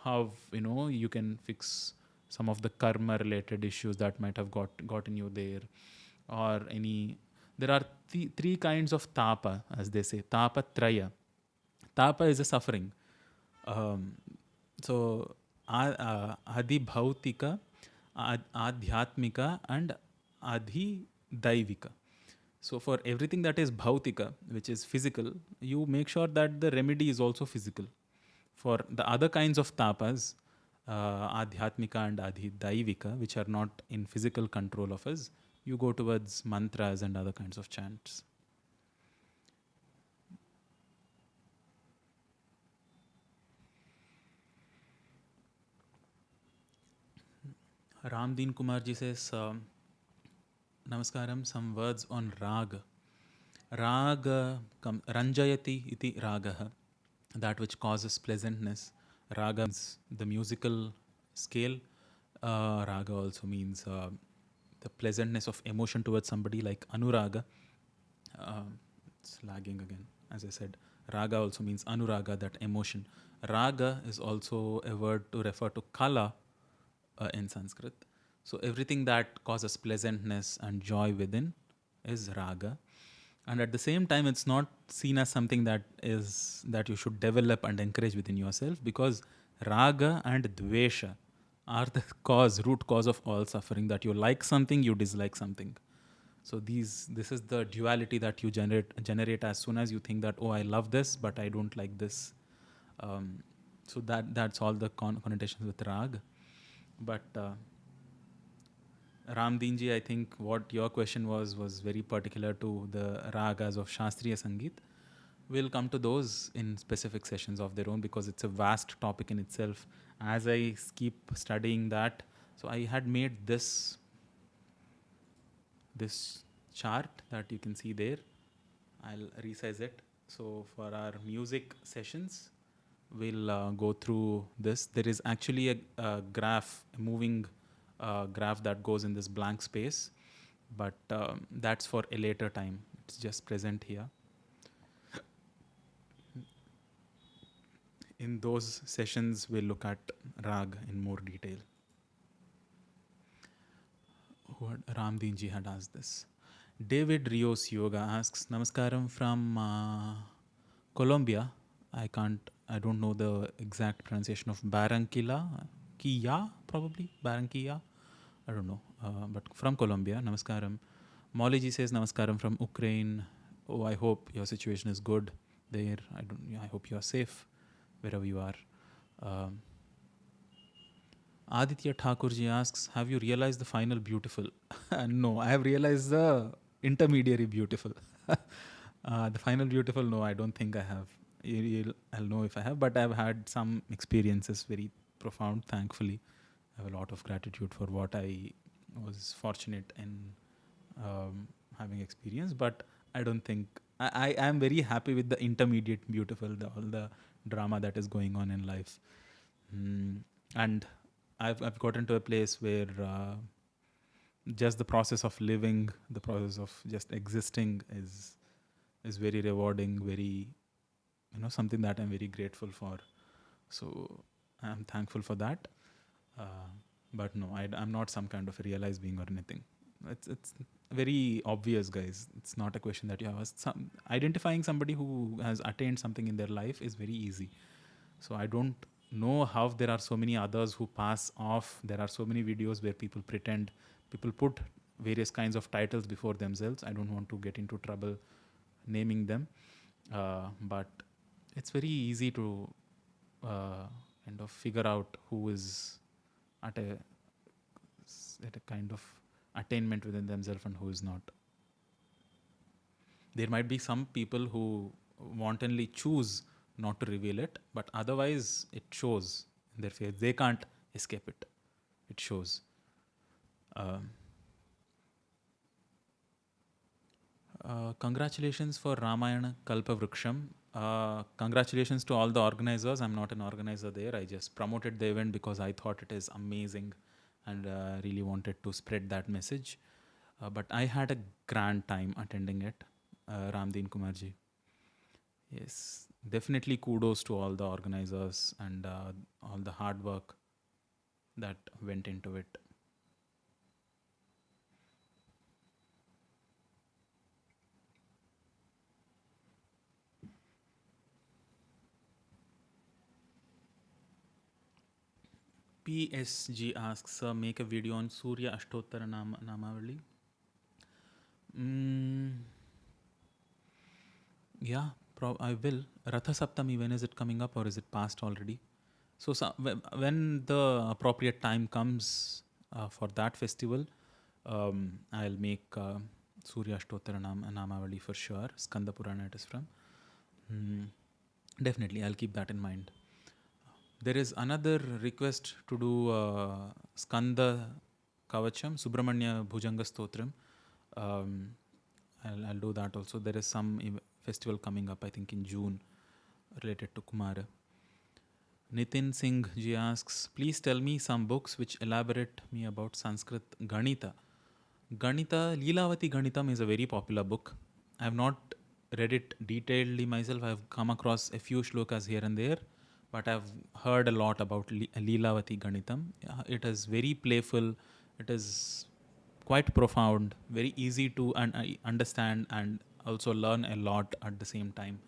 how you can fix some of the karma related issues that might have gotten you there, or any. There are three kinds of tapa, as they say, tapa traya. Tapa is a suffering. So adi bhautika, adhyatmika, and adhi daivika. So for everything that is bhautika, which is physical, you make sure that the remedy is also physical. For the other kinds of tapas, adhyatmika and adhidaivika, which are not in physical control of us, you go towards mantras and other kinds of chants. Ramdeen Kumarji says, Namaskaram, some words on raga. Raga, ranjayati iti ragaha, that which causes pleasantness. Raga means the musical scale. Raga also means the pleasantness of emotion towards somebody, like anuraga. It's lagging again, as I said. Raga also means anuraga, that emotion. Raga is also a word to refer to kala in Sanskrit. So everything that causes pleasantness and joy within is raga. And at the same time, it's not seen as something that you should develop and encourage within yourself, because raga and dvesha are the root cause of all suffering. That you like something, you dislike something. So this is the duality that you generate as soon as you think that, oh, I love this, but I don't like this. So that's all the connotations with rag. But Ramdeenji, I think what your question was very particular to the ragas of Shastriya Sangeet. We'll come to those in specific sessions of their own, because it's a vast topic in itself. As I keep studying that, so I had made this chart that you can see there. I'll resize it. So for our music sessions, we'll go through this. There is actually a graph, a moving graph that goes in this blank space, but that's for a later time. It's just present here. In those sessions, we'll look at rag in more detail. Ramdeenji had asked this. David Rios Yoga asks, Namaskaram from Colombia. I don't know the exact pronunciation of Barranquilla, probably Barranquilla. I don't know, but from Colombia. Namaskaram. Mollyji says Namaskaram from Ukraine. Oh, I hope your situation is good there. I hope you are safe wherever you are. Aditya Thakurji asks, have you realized the final beautiful? No, I have realized the intermediary beautiful. The final beautiful, no, I don't think I have. I'll know if I have, but I've had some experiences very profound, thankfully. I have a lot of gratitude for what I was fortunate in having experienced, but I don't think I am very happy with the intermediate beautiful, all the drama that is going on in life. And I've gotten to a place where just the process of living, the process of just existing is very rewarding, very something that I'm very grateful for. So I'm thankful for that. But no, I'm not some kind of a realized being or anything. It's very obvious, guys. It's not a question that you have asked. Identifying somebody who has attained something in their life is very easy. So I don't know how there are so many others who pass off. There are so many videos where people pretend, people put various kinds of titles before themselves. I don't want to get into trouble naming them, but it's very easy to kind of figure out who is at a kind of attainment within themselves and who is not. There might be some people who wantonly choose not to reveal it, but otherwise it shows in their face. They can't escape it. It shows. Congratulations for Ramayana Kalpavruksham. Congratulations to all the organizers. I'm not an organizer there. I just promoted the event because I thought it is amazing and really wanted to spread that message. But I had a grand time attending it, Ramdeen Kumarji. Yes, definitely kudos to all the organizers and all the hard work that went into it. PSG asks, make a video on Surya Ashtottara Namavali. Yeah, I will. Ratha Saptami, when is it coming up or is it past already? So when the appropriate time comes for that festival, I'll make Surya Ashtottara Namavali for sure. Skanda Purana it is from. Definitely, I'll keep that in mind. There is another request to do Skanda Kavacham, Subramanya Bhujanga Stotram. I'll do that also. There is some festival coming up, I think in June, related to Kumara. Nitin Singh ji asks, please tell me some books which elaborate me about Sanskrit Ganita. Leelavati Ganitam is a very popular book. I have not read it detailedly myself. I have come across a few shlokas here and there, but I've heard a lot about Leelavati Ganitam. It is very playful. It is quite profound, very easy to understand and also learn a lot at the same time.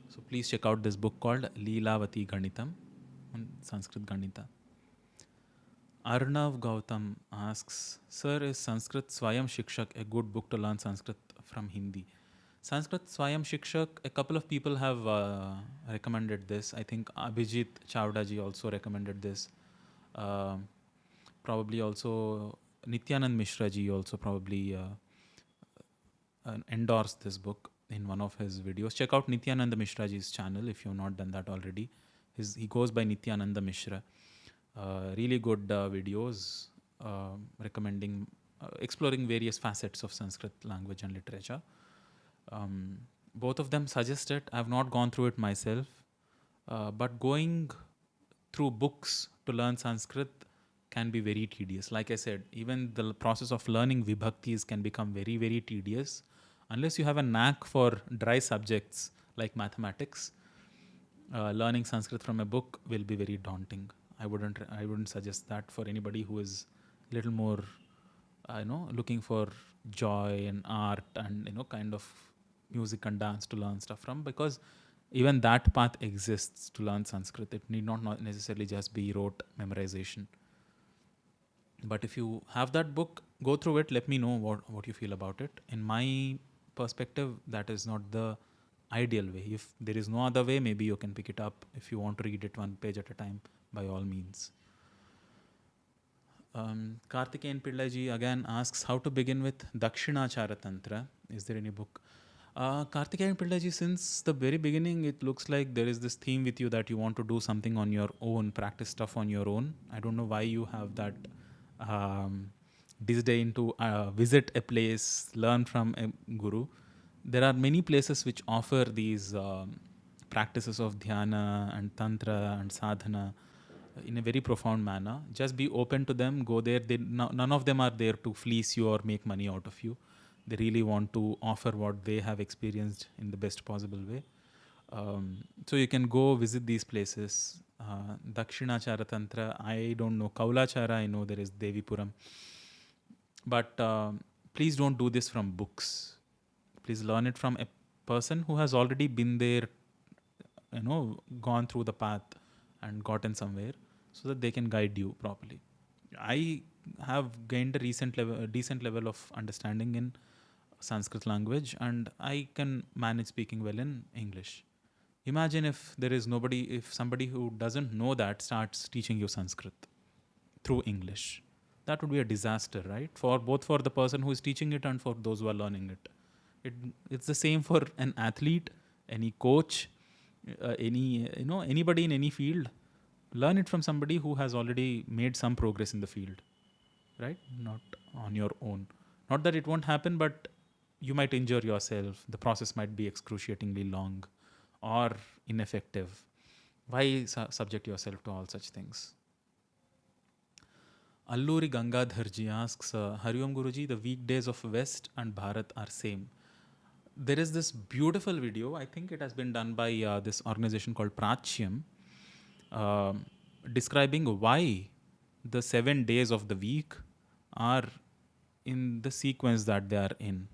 So please check out this book called Leelavati Ganitam on Sanskrit Ganita. Arnav Gautam asks, sir, is Sanskrit Swayam Shikshak a good book to learn Sanskrit from Hindi? Sanskrit Swayam Shikshak, a couple of people have recommended this. I think Abhijit Chavda ji also recommended this. Probably also Nityanand Mishra ji also probably endorsed this book in one of his videos. Check out Nityananda Mishra ji's channel if you have not done that already. He goes by Nityananda Mishra. Really good videos recommending, exploring various facets of Sanskrit language and literature. Both of them suggest it. I have not gone through it myself, but going through books to learn Sanskrit can be very tedious. Like I said, even the process of learning vibhaktis can become very, very tedious. Unless you have a knack for dry subjects like mathematics, learning Sanskrit from a book will be very daunting. I wouldn't suggest that for anybody who is a little more, looking for joy and art and kind of music and dance to learn stuff from, because even that path exists to learn Sanskrit. It need not necessarily just be rote memorization. But if you have that book, go through it. Let me know what you feel about it. In my perspective, that is not the ideal way. If there is no other way, maybe you can pick it up. If you want to read it one page at a time, by all means. Karthikeyan Pillai ji again asks, how to begin with Dakshinachara Tantra. Is there any book? Karthikeyan Pillai ji, since the very beginning, it looks like there is this theme with you that you want to do something on your own, practice stuff on your own. I don't know why you have that disdain to visit a place, learn from a guru. There are many places which offer these practices of dhyana and tantra and sadhana in a very profound manner. Just be open to them, go there. None of them are there to fleece you or make money out of you. They really want to offer what they have experienced in the best possible way. So you can go visit these places. Dakshinachara Tantra, I don't know. Kaulachara, I know there is Devipuram. But please don't do this from books. Please learn it from a person who has already been there, gone through the path and gotten somewhere, so that they can guide you properly. I have gained a decent level of understanding in Sanskrit language, and I can manage speaking well in English. Imagine if if somebody who doesn't know that starts teaching you Sanskrit through English. That would be a disaster, right? For both for the person who is teaching it and for those who are learning it. It's the same for an athlete, any coach, anybody in any field. Learn it from somebody who has already made some progress in the field, right? Not on your own. Not that it won't happen, but you might injure yourself. The process might be excruciatingly long or ineffective. Why subject yourself to all such things? Alluri Gangadharji asks, Hariom Guruji, the weekdays of West and Bharat are same. There is this beautiful video, I think it has been done by this organization called Prachyam, describing why the 7 days of the week are in the sequence that they are in.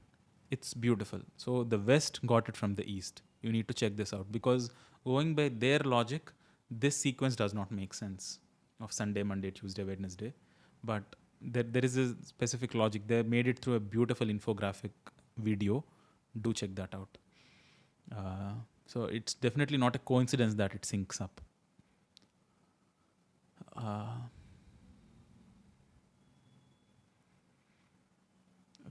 It's beautiful. So the West got it from the East. You need to check this out, because going by their logic, this sequence does not make sense of Sunday, Monday, Tuesday, Wednesday. But there is a specific logic. They made it through a beautiful infographic video. Do check that out. So it's definitely not a coincidence that it syncs up.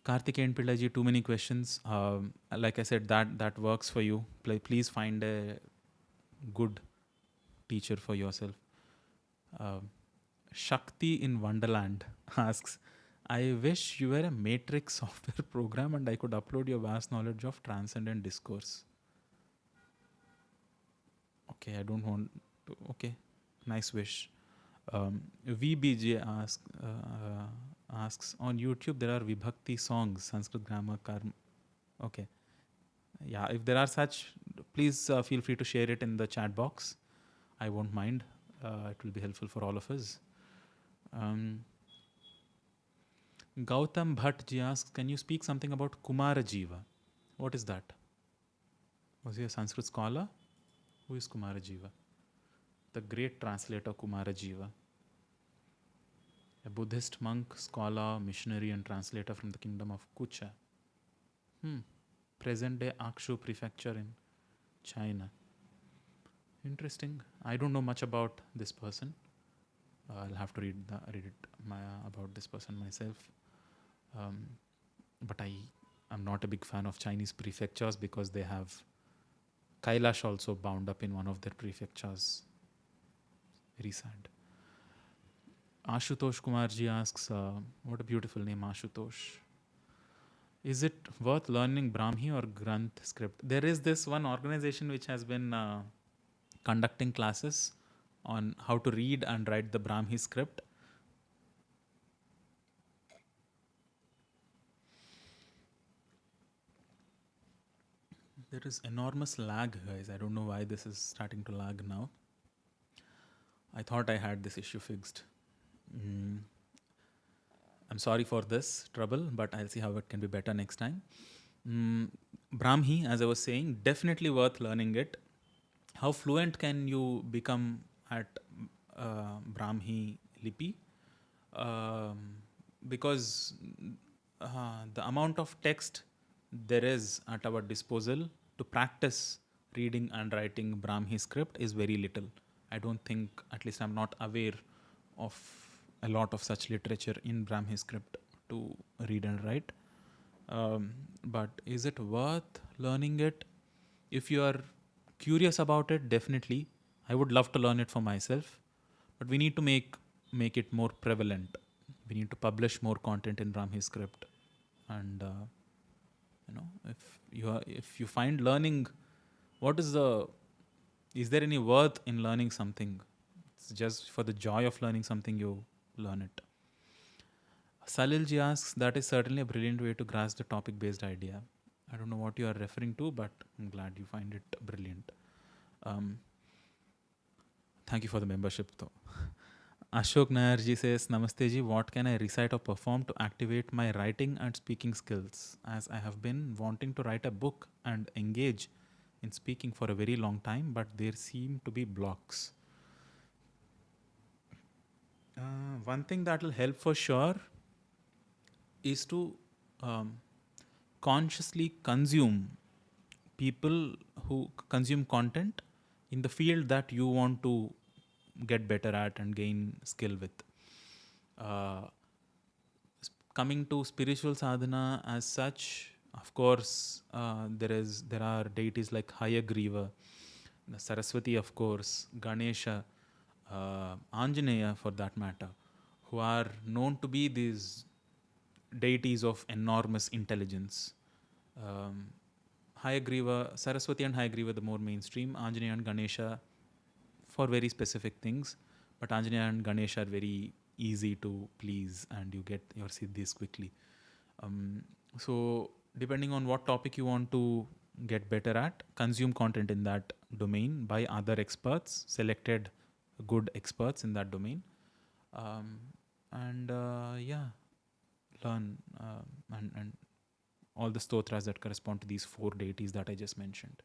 Karthikeyan Pillaji, too many questions. Like I said, that works for you. Please find a good teacher for yourself. Shakti in Wonderland asks, I wish you were a matrix software program and I could upload your vast knowledge of transcendent discourse. Okay, I don't want to. Okay, nice wish. VBJ asks, on YouTube there are Vibhakti songs, Sanskrit grammar, karma. Okay. Yeah, if there are such, please feel free to share it in the chat box. I won't mind. It will be helpful for all of us. Gautam Bhatt ji asks, can you speak something about Kumara Jiva? What is that? Was he a Sanskrit scholar? Who is Kumara Jiva? The great translator Kumara Jiva. A Buddhist monk, scholar, missionary and translator from the kingdom of Kucha. Present day Akshu prefecture in China. Interesting. I don't know much about this person. I'll have to read it about this person myself. But I'm not a big fan of Chinese prefectures because they have Kailash also bound up in one of their prefectures. Very sad. Ashutosh Kumarji asks, what a beautiful name, Ashutosh. Is it worth learning Brahmi or Granth script? There is this one organization which has been conducting classes on how to read and write the Brahmi script. There is enormous lag, guys. I don't know why this is starting to lag now. I thought I had this issue fixed. I'm sorry for this trouble, but I'll see how it can be better next time. Brahmi, as I was saying, definitely worth learning it. How fluent can you become at Brahmi Lipi? Because the amount of text there is at our disposal to practice reading and writing Brahmi script is very little. I don't think, at least I'm not aware of a lot of such literature in Brahmi script to read and write. But is it worth learning it? If you are curious about it, definitely. I would love to learn it for myself. But we need to make it more prevalent. We need to publish more content in Brahmi script. And if you find learning, is there any worth in learning something? It's just for the joy of learning something you learn it. Salilji asks, that is certainly a brilliant way to grasp the topic based idea. I don't know what you are referring to, but I'm glad you find it brilliant. Thank you for the membership though. Ashok Nair ji says, Namaste ji, what can I recite or perform to activate my writing and speaking skills? As I have been wanting to write a book and engage in speaking for a very long time, but there seem to be blocks. One thing that will help for sure is to consciously consume people who consume content in the field that you want to get better at and gain skill with. Coming to spiritual sadhana as such, of course, there are deities like Hayagriva, Saraswati, of course, Ganesha, Anjaneya for that matter, who are known to be these deities of enormous intelligence. Hayagriva, Saraswati and Hayagriva, the more mainstream, Anjaneya and Ganesha for very specific things, but Anjaneya and Ganesha are very easy to please and you get your siddhis quickly. So depending on what topic you want to get better at, consume content in that domain by other experts, selected good experts in that domain, learn and all the stotras that correspond to these 4 deities that I just mentioned.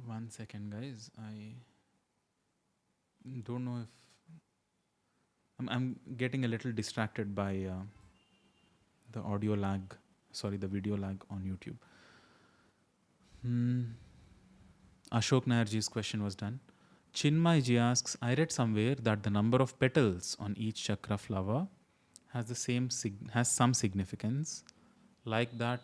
One second, guys. I don't know if I'm getting a little distracted by the audio lag. Sorry, the video lag on YouTube. Ashok Nairji's question was done. Chinmay ji asks, I read somewhere that the number of petals on each chakra flower has some significance. Like that,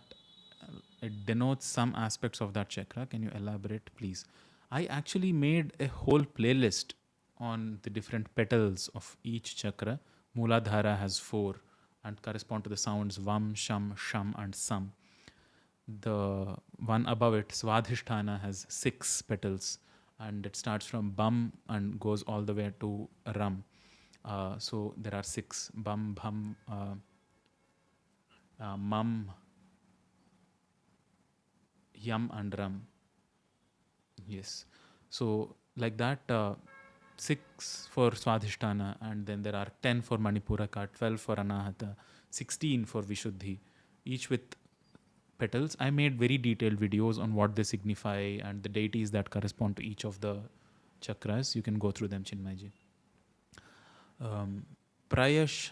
it denotes some aspects of that chakra. Can you elaborate, please? I actually made a whole playlist on the different petals of each chakra. Mooladhara has 4 and correspond to the sounds Vam, Sham, Sham and Sam. The one above it, Svadhisthana, has 6 petals and it starts from Bam and goes all the way to Ram. So there are 6, Bam, Bham, Mam, Yam and Ram. Yes. So like that, 6 for Swadhisthana, and then there are 10 for Manipuraka, 12 for Anahata, 16 for Vishuddhi, each with petals. I made very detailed videos on what they signify and the deities that correspond to each of the chakras. You can go through them, Chinmayji. Prayash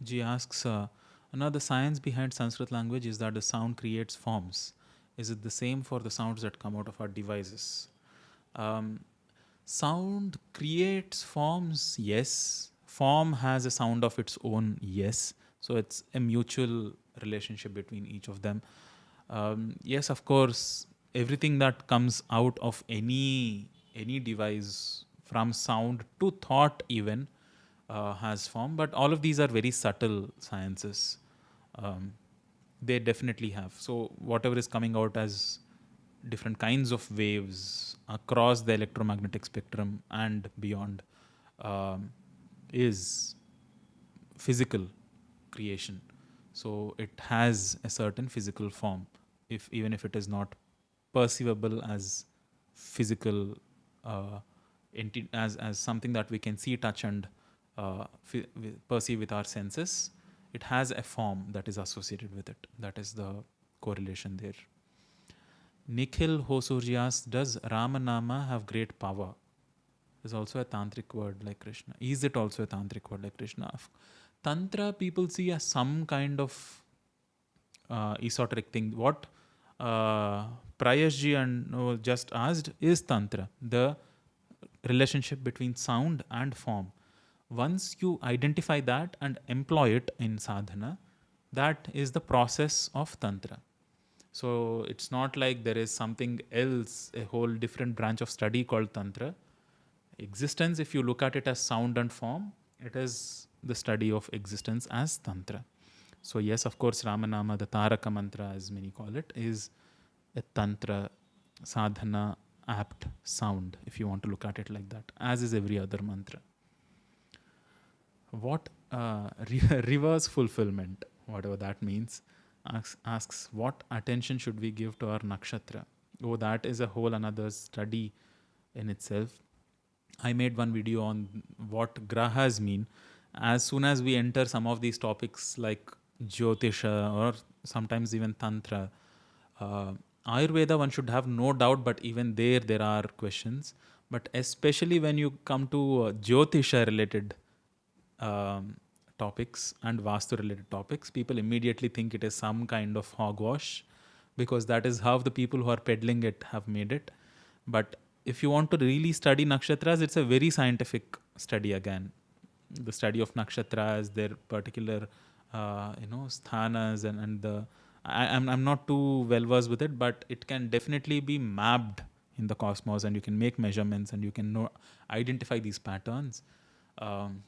ji asks, another science behind Sanskrit language is that the sound creates forms. Is it the same for the sounds that come out of our devices? Sound creates forms, yes. Form has a sound of its own, yes. So it's a mutual relationship between each of them. Yes, of course, everything that comes out of any device, from sound to thought even, has form. But all of these are very subtle sciences. They definitely have. So whatever is coming out as different kinds of waves across the electromagnetic spectrum and beyond is physical creation. So it has a certain physical form, even if it is not perceivable as physical, as something that we can see, touch, and perceive with our senses. It has a form that is associated with it. That is the correlation there. Nikhil Hosurji asks, does Ramanama have great power? Is also a tantric word like Krishna. Is it also a tantric word like Krishna? Tantra people see as some kind of esoteric thing. What Prayashji and just asked is Tantra, the relationship between sound and form. Once you identify that and employ it in sadhana, that is the process of Tantra. So it's not like there is something else, a whole different branch of study called Tantra. Existence, if you look at it as sound and form, it is the study of existence as Tantra. So yes, of course, Ramanama, the Taraka mantra as many call it, is a Tantra sadhana apt sound, if you want to look at it like that, as is every other mantra. What reverse fulfillment, whatever that means. asks what attention should we give to our nakshatra? Oh, that is a whole another study in itself. I made one video on what grahas mean. As soon as we enter some of these topics like Jyotisha or sometimes even Tantra, uh, Ayurveda, one should have no doubt, but even there are questions. But especially when you come to Jyotisha related um, topics and Vastu related topics, people immediately think it is some kind of hogwash because that is how the people who are peddling it have made it. But if you want to really study nakshatras, it's a very scientific study again. The study of nakshatras, their particular, sthanas, and the. I'm not too well versed with it, but it can definitely be mapped in the cosmos, and you can make measurements, and you can identify these patterns. Um,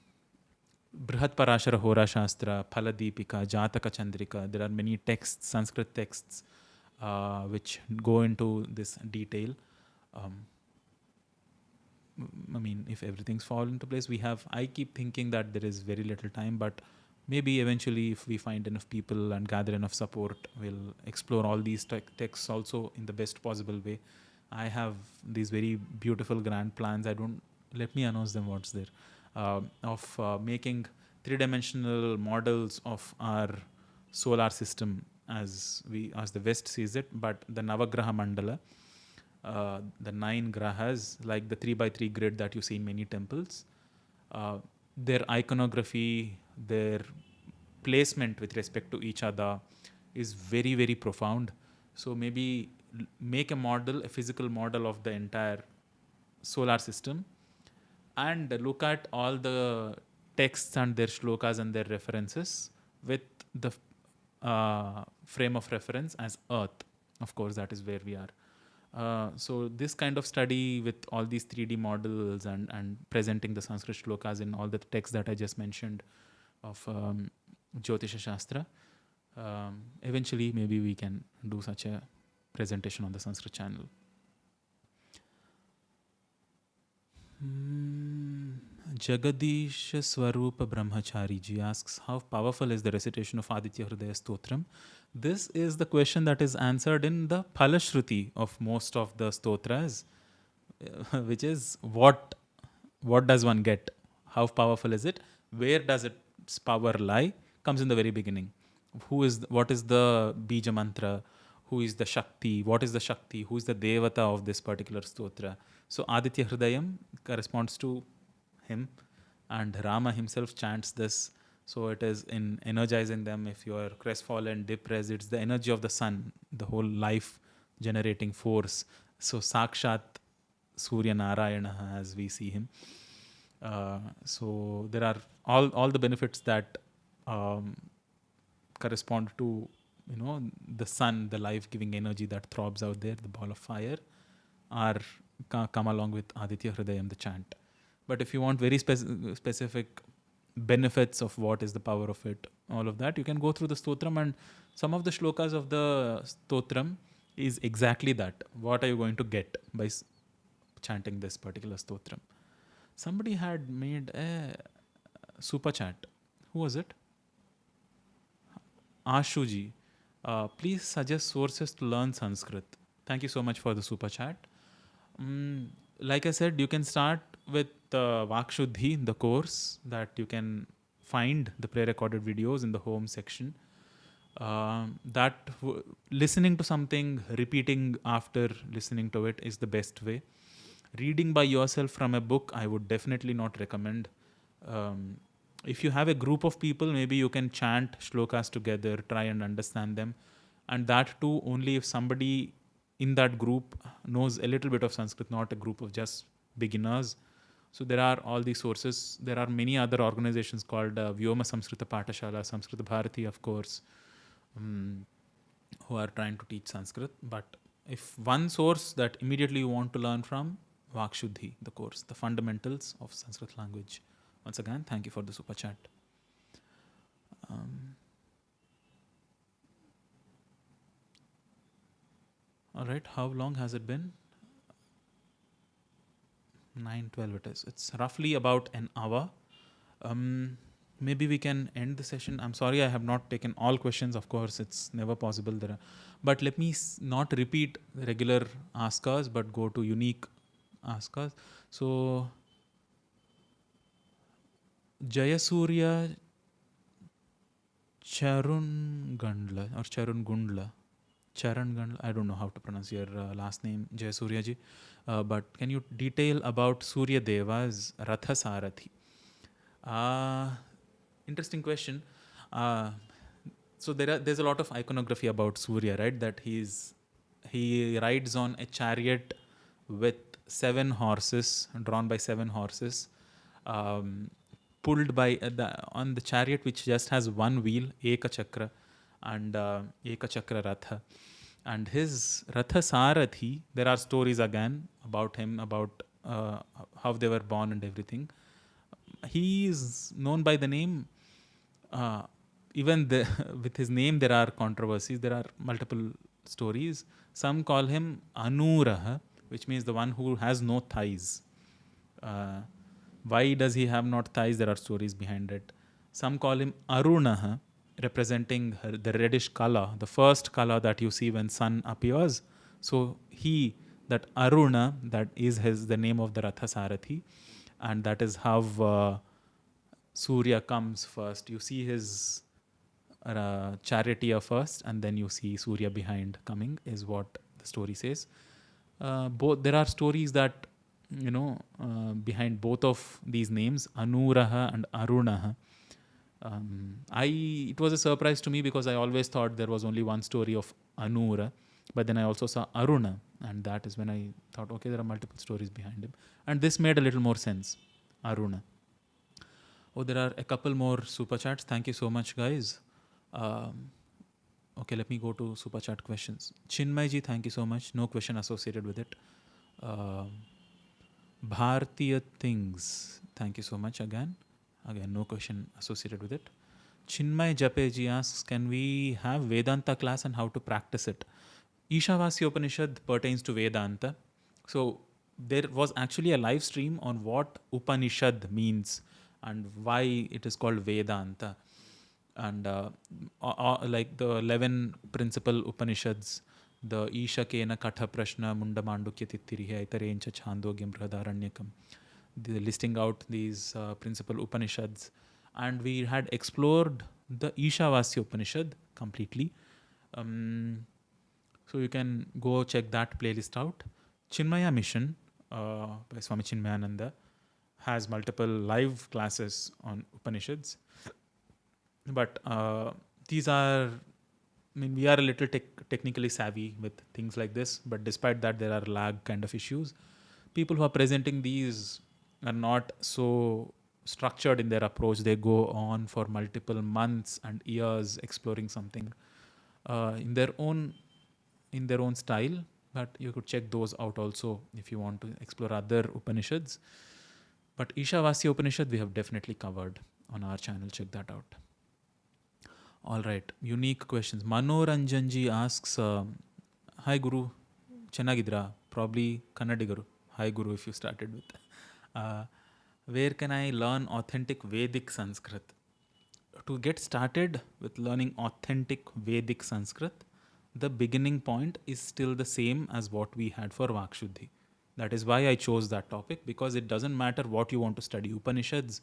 Brihat Parashara Hora Shastra, Phaladipika, Jataka Chandrika. There are many texts, Sanskrit texts, which go into this detail. I mean, if everything's fall into place, I keep thinking that there is very little time, but maybe eventually, if we find enough people and gather enough support, we'll explore all these texts also in the best possible way. I have these very beautiful grand plans. Let me announce them what's there. Of making three-dimensional models of our solar system as the West sees it, but the Navagraha Mandala, the 9 grahas, like the 3x3 grid that you see in many temples, their iconography, their placement with respect to each other is very, very profound. So maybe make a physical model of the entire solar system, and look at all the texts and their shlokas and their references with the frame of reference as Earth. Of course, that is where we are. So this kind of study with all these 3D models and presenting the Sanskrit shlokas in all the texts that I just mentioned of Jyotisha Shastra, eventually maybe we can do such a presentation on the Sanskrit channel. Jagadish Swarupa Brahmachari ji asks, how powerful is the recitation of Aditya Hridaya Stotram? This is the question that is answered in the Phalashruti of most of the stotras, which is what does one get? How powerful is it? Where does its power lie? Comes in the very beginning. What is the Bija mantra? Who is the Shakti? What is the Shakti? Who is the Devata of this particular stotra? So Aditya Hridayam corresponds to him, and Rama himself chants this. So it is in energizing them. If you are crestfallen, depressed, it's the energy of the sun, the whole life generating force. So Sakshat Surya Narayana, as we see him. So there are all the benefits that correspond to the sun, the life-giving energy that throbs out there, the ball of fire, come along with Aditya Hridayam, the chant. But if you want very specific benefits of what is the power of it, all of that, you can go through the stotram, and some of the shlokas of the stotram is exactly that. What are you going to get by chanting this particular stotram? Somebody had made a super chat. Who was it? Ashuji. Please suggest sources to learn Sanskrit. Thank you so much for the super chat. Like I said, you can start with Vakshuddhi, the course that you can find the pre-recorded videos in the home section. Listening to something, repeating after listening to it is the best way. Reading by yourself from a book, I would definitely not recommend. If you have a group of people, maybe you can chant shlokas together, try and understand them. And that too, only if somebody in that group knows a little bit of Sanskrit, not a group of just beginners. So there are all these sources. There are many other organizations called Vyoma Samskrita Patashala, Samskrita Bharati, of course, who are trying to teach Sanskrit. But if one source that immediately you want to learn from, Vakshuddhi, the course, the fundamentals of Sanskrit language. Once again, thank you for the super chat. All right, how long has it been? 9:12 it is. It's roughly about an hour. maybe we can end the session. I'm sorry I have not taken all questions. Of course, it's never possible. But let me not repeat the regular askers, but go to unique askers. So, Jayasurya Charun Gandla or Charun Gundla. Charan Gandla, I don't know how to pronounce your last name, Jayasurya ji. But can you detail about Surya Deva's Ratha Sarathi? Interesting question. Uh, so there's a lot of iconography about Surya, right? That he rides on a chariot with 7 horses, drawn by 7 horses, um, pulled by on the chariot which just has one wheel, Eka Chakra, and Eka Chakra Ratha. And his Ratha Sarathi, there are stories again about him, about how they were born and everything. He is known by the name. Uh, even with his name, there are controversies. There are multiple stories. Some call him Anuraha, which means the one who has no thighs. Why does he have not thighs? There are stories behind it. Some call him Arunaha, representing the reddish color, the first color that you see when sun appears. So that Aruna, that is the name of the Ratha Sarathi, and that is how Surya comes first. You see his charioteer first, and then you see Surya behind coming, is what the story says. Both there are stories that behind both of these names, Anuraha and Arunaha. It was a surprise to me because I always thought there was only one story of Anura, but then I also saw Aruna, and that is when I thought, okay, there are multiple stories behind him, and this made a little more sense. Aruna. Oh, there are a couple more super chats. Thank you so much, guys. Okay, let me go to super chat questions. Chinmay ji, thank you so much. No question associated with it. Bhartiya Things, thank you so much again. Again, no question associated with it. Chinmay Jape ji asks, can we have Vedanta class and how to practice it? Ishavasya Upanishad pertains to Vedanta. So there was actually a live stream on what Upanishad means and why it is called Vedanta. And like the 11 principal Upanishads, the Isha Kena Katha Prashna Munda Mandukya Tittirihe Aitarencha Chandogyam Brahadaranyakam, the listing out these principal Upanishads. And we had explored the Ishavasya Upanishad completely. So you can go check that playlist out. Chinmaya Mission by Swami Chinmayananda has multiple live classes on Upanishads. But these are, we are a little technically savvy with things like this, but despite that, there are lag kind of issues. People who are presenting these are not so structured in their approach. They go on for multiple months and years exploring something in their own style, but you could check those out also if you want to explore other Upanishads. But Ishavasya Upanishad we have definitely covered on our channel. Check that out. All right, unique questions. Manoranjanji asks, hi Guru, Chenagidra, probably Kannadigaru. Hi Guru, if you started with. Where can I learn authentic Vedic Sanskrit? To get started with learning authentic Vedic Sanskrit, the beginning point is still the same as what we had for Vakshuddhi. That is why I chose that topic, because it doesn't matter what you want to study, Upanishads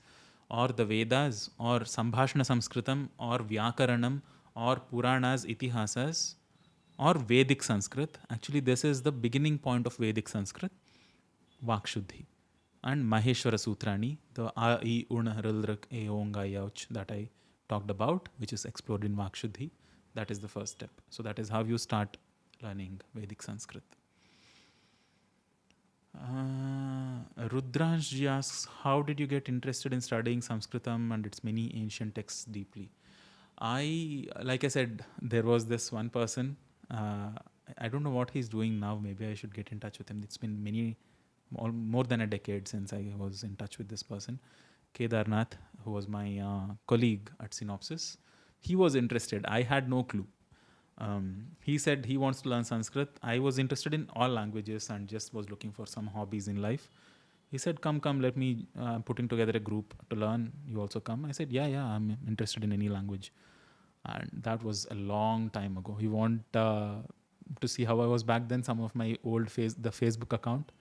or the Vedas or Sambhashana Sanskritam or Vyakaranam or Puranas, Itihasas or Vedic Sanskrit. Actually, this is the beginning point of Vedic Sanskrit, Vakshuddhi. And Maheshwara Sutrani, the A, I, Una, Rilrak, E, Ong, I, Ouch that I talked about, which is explored in Vakshuddhi. That is the first step. So that is how you start learning Vedic Sanskrit. Rudransh asks, how did you get interested in studying Sanskritam and its many ancient texts deeply? Like I said, there was this one person. I don't know what he's doing now. Maybe I should get in touch with him. It's been more than a decade since I was in touch with this person. Kedarnath, who was my colleague at Synopsis. He was interested. I had no clue. He said he wants to learn Sanskrit. I was interested in all languages and just was looking for some hobbies in life. He said, come, let me, putting together a group to learn. You also come? I said, yeah, I'm interested in any language. And that was a long time ago. You want to see how I was back then? Some of my old the Facebook account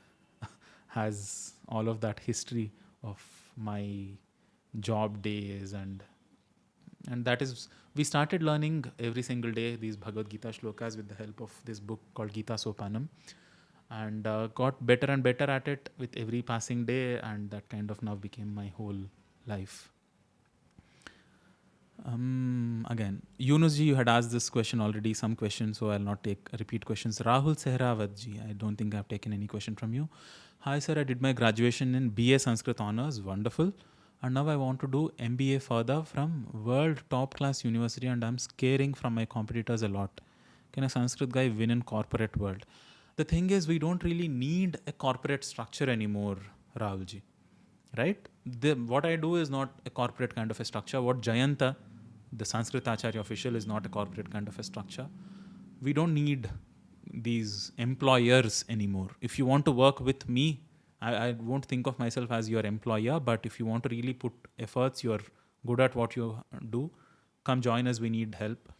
has all of that history of my job days, and that is, we started learning every single day these Bhagavad Gita shlokas with the help of this book called Gita Sopanam, and got better and better at it with every passing day, and that kind of now became my whole life. Again, Yunus ji, you had asked this question already, some questions, so I'll not take repeat questions. Rahul Sehrawat ji, I don't think I've taken any question from you. Hi sir, I did my graduation in BA Sanskrit Honours, wonderful. And now I want to do MBA further from world top class university, and I'm scaring from my competitors a lot. Can a Sanskrit guy win in corporate world? The thing is, we don't really need a corporate structure anymore, Rahul ji. Right? What I do is not a corporate kind of a structure. What Jayanta, the Sanskrit Acharya official, is not a corporate kind of a structure. We don't need these employers anymore. If you want to work with me, I won't think of myself as your employer, but if you want to really put efforts, you're good at what you do, come join us. We need help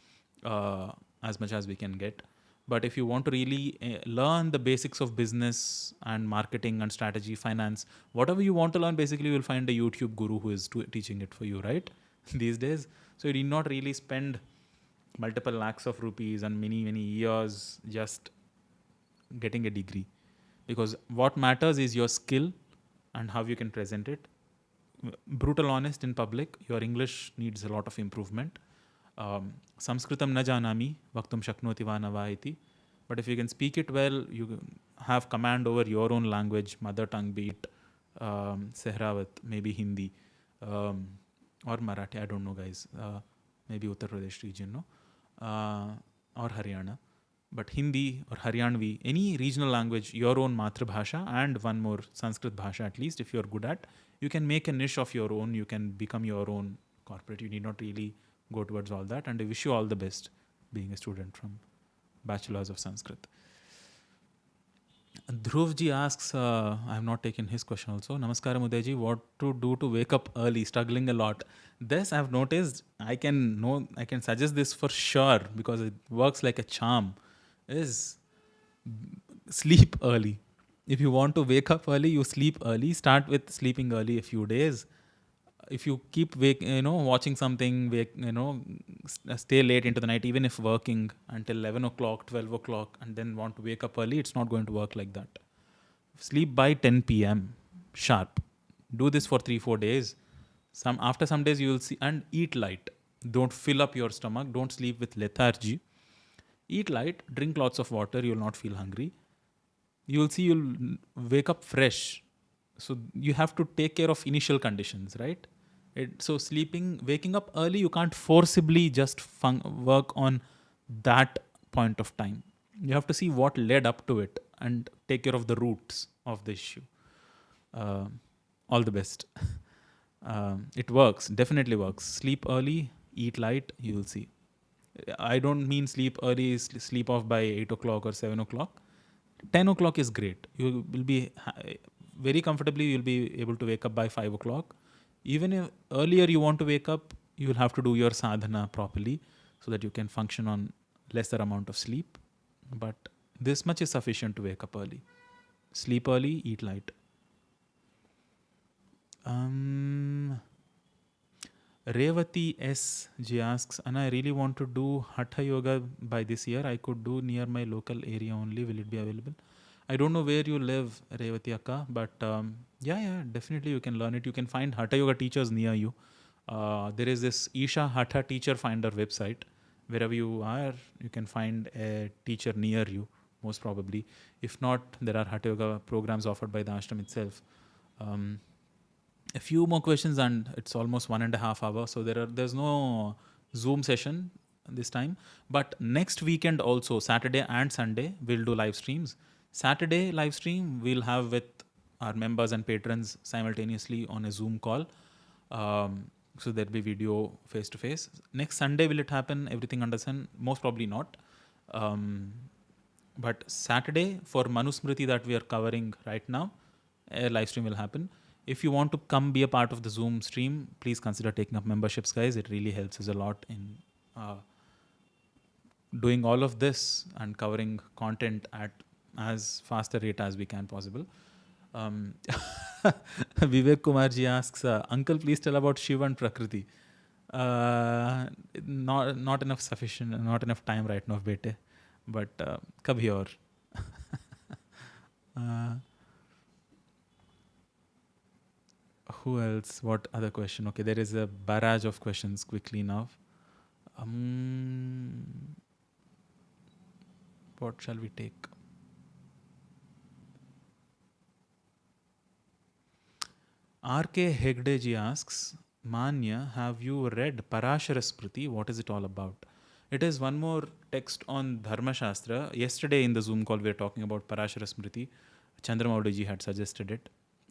as much as we can get. But if you want to really learn the basics of business and marketing and strategy, finance, whatever you want to learn, basically you'll find a YouTube guru who is teaching it for you, right? These days. So you need not really spend multiple lakhs of rupees and many years just getting a degree, because what matters is your skill and how you can present it. Brutal honest in public, your English needs a lot of improvement. Sanskritam na janami vaktum shaknoti va na va iti. But if you can speak it well, you have command over your own language, mother tongue, be it Sehrawat, maybe Hindi, or Marathi, I don't know guys, maybe Uttar Pradesh region, no? Or Haryana. But Hindi or Haryanvi, any regional language, your own Matrabhasha and one more Sanskrit Bhasha at least, if you're good at, you can make a niche of your own, you can become your own corporate. You need not really go towards all that, and I wish you all the best being a student from Bachelors of Sanskrit. Dhruvji asks, I have not taken his question also. Namaskaram Udayji, what to do to wake up early, struggling a lot. This I've noticed, I can suggest this for sure because it works like a charm, is sleep early. If you want to wake up early, you sleep early. Start with sleeping early a few days. If you keep watching something, stay late into the night, even if working until 11 o'clock, 12 o'clock, and then want to wake up early, it's not going to work like that. Sleep by 10 p.m. sharp. Do this for 3-4 days. After some days you will see, and eat light. Don't fill up your stomach. Don't sleep with lethargy. Eat light, drink lots of water, you will not feel hungry. You will see you'll wake up fresh. So you have to take care of initial conditions, right? So waking up early, you can't forcibly just work on that point of time. You have to see what led up to it and take care of the roots of the issue. All the best. It works, definitely works. Sleep early, eat light, you will see. I don't mean sleep early, sleep off by 8 o'clock or 7 o'clock. 10 o'clock is great. You will be very comfortably, you'll be able to wake up by 5 o'clock. Even if earlier you want to wake up, you will have to do your sadhana properly so that you can function on lesser amount of sleep. But this much is sufficient to wake up early. Sleep early, eat light. Revati S. G asks, and I really want to do Hatha Yoga by this year. I could do near my local area only. Will it be available? I don't know where you live, Revati Akka, but yeah, definitely you can learn it. You can find Hatha Yoga teachers near you. There is this Isha Hatha Teacher Finder website. Wherever you are, you can find a teacher near you, most probably. If not, there are Hatha Yoga programs offered by the ashram itself. A few more questions and it's almost 1.5 hours. So there's no Zoom session this time. But next weekend also, Saturday and Sunday, we'll do live streams. Saturday live stream we'll have with our members and patrons simultaneously on a Zoom call. So there'll be video face to face. Next Sunday, will it happen? Everything under sun? Most probably not. But Saturday for Manusmriti that we are covering right now, a live stream will happen. If you want to come be a part of the Zoom stream, please consider taking up memberships, guys. It really helps us a lot in doing all of this and covering content at as fast a rate as we can possible. Vivek Kumarji asks, Uncle, please tell about Shiva and Prakriti. Not enough sufficient, not enough time right now, bete. But kabhi aur. Who else? What other question? Okay, there is a barrage of questions quickly now. What shall we take? R.K. Hegdeji asks, Manya, have you read Parashara Smriti? What is it all about? It is one more text on Dharma Shastra. Yesterday in the Zoom call, we were talking about Parashara Smriti. Chandramauliji had suggested it.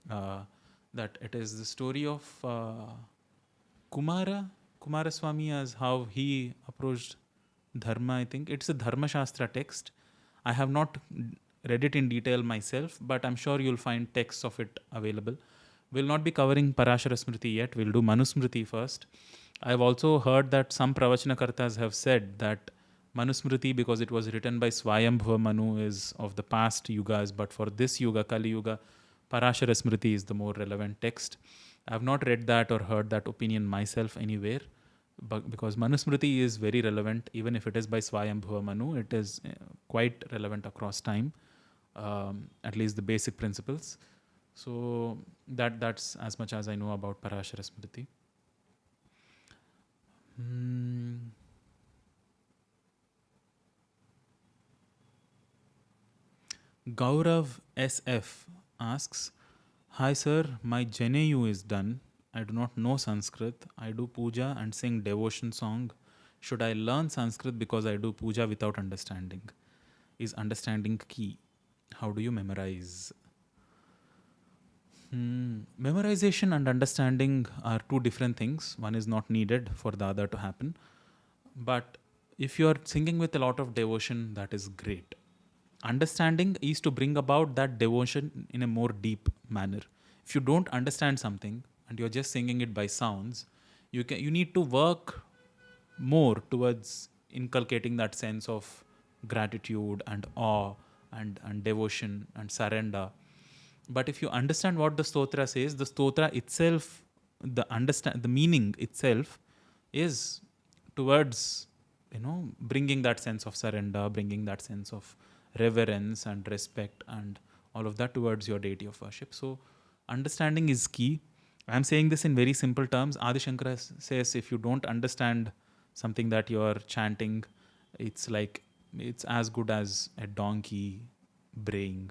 That it is the story of Kumaraswamy, as how he approached Dharma, I think. It's a Dharma Shastra text. I have not read it in detail myself, but I'm sure you'll find texts of it available. We'll not be covering Parashara Smriti yet. We'll do Manusmriti first. I've also heard that some Pravachanakartas have said that Manusmriti, because it was written by Swayambhuva Manu, is of the past yugas, but for this yuga, Kali Yuga, Parashara Smriti is the more relevant text. I have not read that or heard that opinion myself anywhere, but because Manusmriti is very relevant, even if it is by Swayambhuva Manu, it is quite relevant across time, at least the basic principles. So that's as much as I know about Parashara Smriti. Gaurav SF asks, Hi sir, my Janeyu is done. I do not know Sanskrit. I do puja and sing devotion song. Should I learn Sanskrit because I do puja without understanding? Is understanding key? How do you memorize? Memorization and understanding are two different things. One is not needed for the other to happen. But if you are singing with a lot of devotion, that is great. Understanding is to bring about that devotion in a more deep manner. If you don't understand something and you're just singing it by sounds, you need to work more towards inculcating that sense of gratitude and awe and devotion and surrender. But if you understand what the stotra says, the stotra itself, the meaning itself is towards, bringing that sense of surrender, bringing that sense of reverence and respect and all of that towards your deity of worship. So understanding is key. I'm saying this in very simple terms. Adi Shankara says if you don't understand something that you're chanting, it's as good as a donkey braying.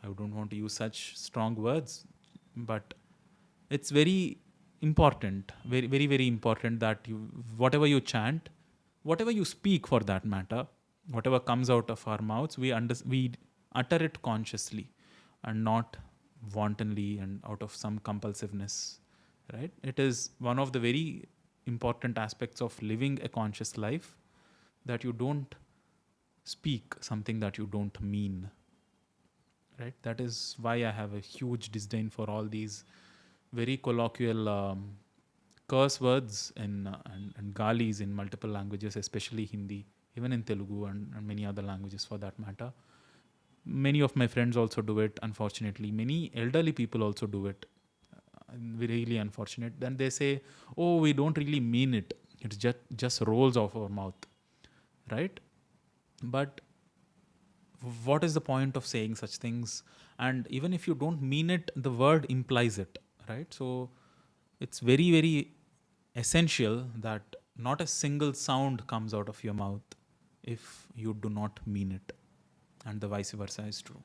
I don't want to use such strong words, but it's very important, very, very, very important that whatever you chant, whatever you speak for that matter, whatever comes out of our mouths, we utter it consciously and not wantonly and out of some compulsiveness, right? It is one of the very important aspects of living a conscious life, that you don't speak something that you don't mean, right? That is why I have a huge disdain for all these very colloquial curse words and galis in multiple languages, especially Hindi, even in Telugu and many other languages for that matter. Many of my friends also do it, unfortunately. Many elderly people also do it. Really unfortunate. Then they say, oh, we don't really mean it. It just rolls off our mouth, right? But what is the point of saying such things? And even if you don't mean it, the word implies it, right? So it's very, very essential that not a single sound comes out of your mouth if you do not mean it. And the vice versa is true.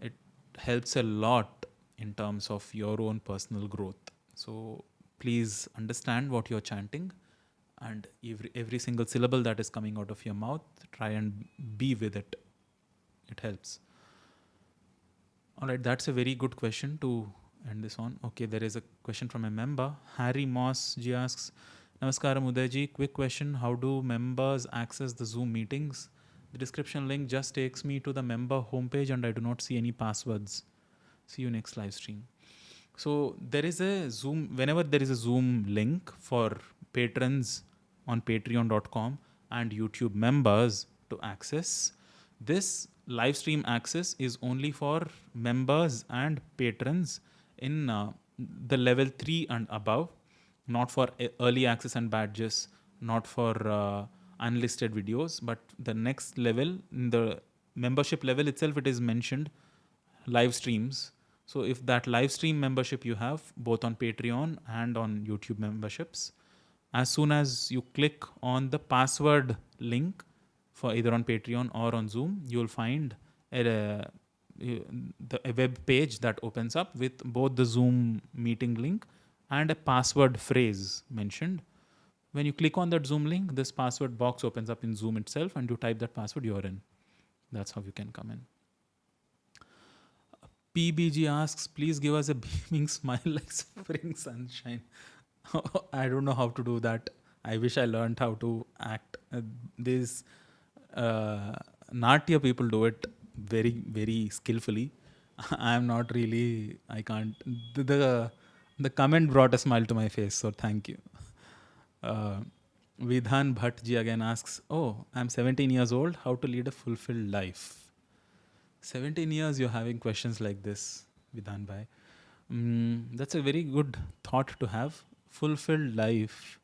It helps a lot in terms of your own personal growth. So please understand what you're chanting, and every single syllable that is coming out of your mouth, try and be with it. It helps. All right, that's a very good question to end this on. Okay, there is a question from a member. Harry Moss ji asks, Namaskaram Udayji, quick question. How do members access the Zoom meetings? The description link just takes me to the member homepage and I do not see any passwords. See you next live stream. So there is a Zoom, whenever there is a Zoom link for patrons on patreon.com and YouTube members to access, this live stream access is only for members and patrons in the level 3 and above, not for early access and badges, not for unlisted videos, but the next level, in the membership level itself, it is mentioned live streams. So if that live stream membership you have both on Patreon and on YouTube memberships, as soon as you click on the password link for either on Patreon or on Zoom, you'll find a web page that opens up with both the Zoom meeting link and a password phrase mentioned. When you click on that Zoom link, this password box opens up in Zoom itself and you type that password, you're in. That's how you can come in. PBG asks, please give us a beaming smile like spring sunshine. I don't know how to do that. I wish I learned how to act. These Natya people do it very, very skillfully. I am not really, I can't. The comment brought a smile to my face, so thank you. Vidhan Bhattji again asks, oh, I'm 17 years old. How to lead a fulfilled life? 17 years you're having questions like this, Vidhan Bhai. That's a very good thought to have. Fulfilled life.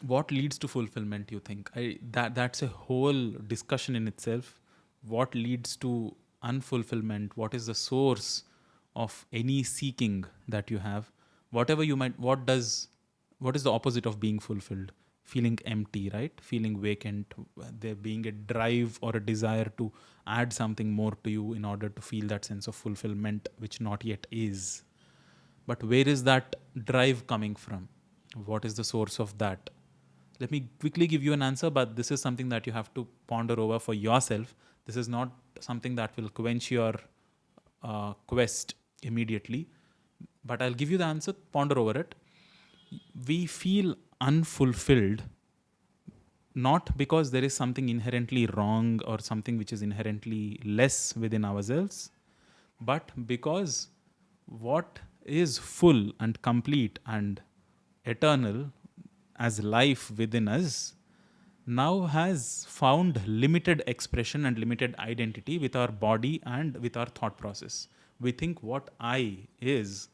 What leads to fulfillment, you think? That's a whole discussion in itself. What leads to unfulfillment? What is the source of any seeking that you have? Whatever you might, what is the opposite of being fulfilled? Feeling empty, right? Feeling vacant, there being a drive or a desire to add something more to you in order to feel that sense of fulfillment, which not yet is. But where is that drive coming from? What is the source of that? Let me quickly give you an answer, but this is something that you have to ponder over for yourself. This is not something that will quench your quest immediately, but I'll give you the answer, ponder over it. We feel unfulfilled not because there is something inherently wrong or something which is inherently less within ourselves, but because what is full and complete and eternal as life within us now has found limited expression and limited identity with our body and with our thought process. We think what I is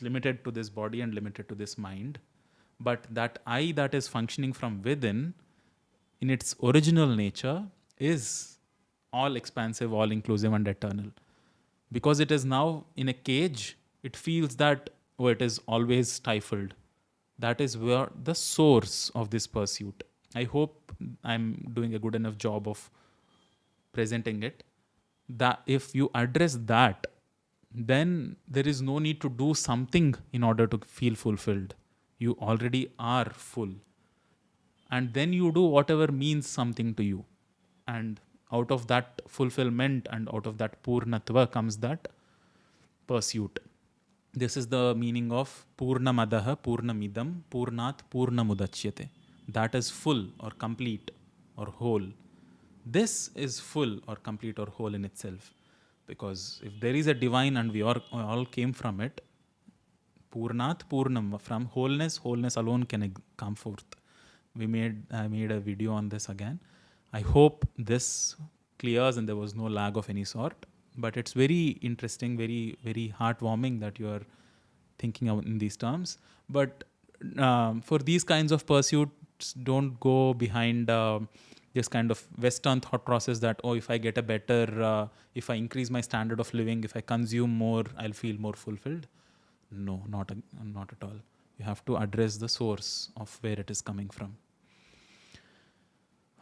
limited to this body and limited to this mind. But that I that is functioning from within, in its original nature, is all expansive, all inclusive, and eternal. Because it is now in a cage, it feels that, oh, it is always stifled. That is where the source of this pursuit. I hope I'm doing a good enough job of presenting it. That if you address that, then there is no need to do something in order to feel fulfilled. You already are full. And then you do whatever means something to you. And out of that fulfillment and out of that purnatva comes that pursuit. This is the meaning of purnamadaha purnamidam purnat purnamudachyate. That is full or complete or whole. This is full or complete or whole in itself. Because if there is a divine and we all came from it, Purnat Purnam, from wholeness alone can come forth. I made a video on this again. I hope this clears and there was no lag of any sort. But it's very interesting, very, very heartwarming that you are thinking in these terms. But for these kinds of pursuits, don't go behind this kind of Western thought process that, oh, if I get a better, if I increase my standard of living, if I consume more, I'll feel more fulfilled. No, not at all. You have to address the source of where it is coming from.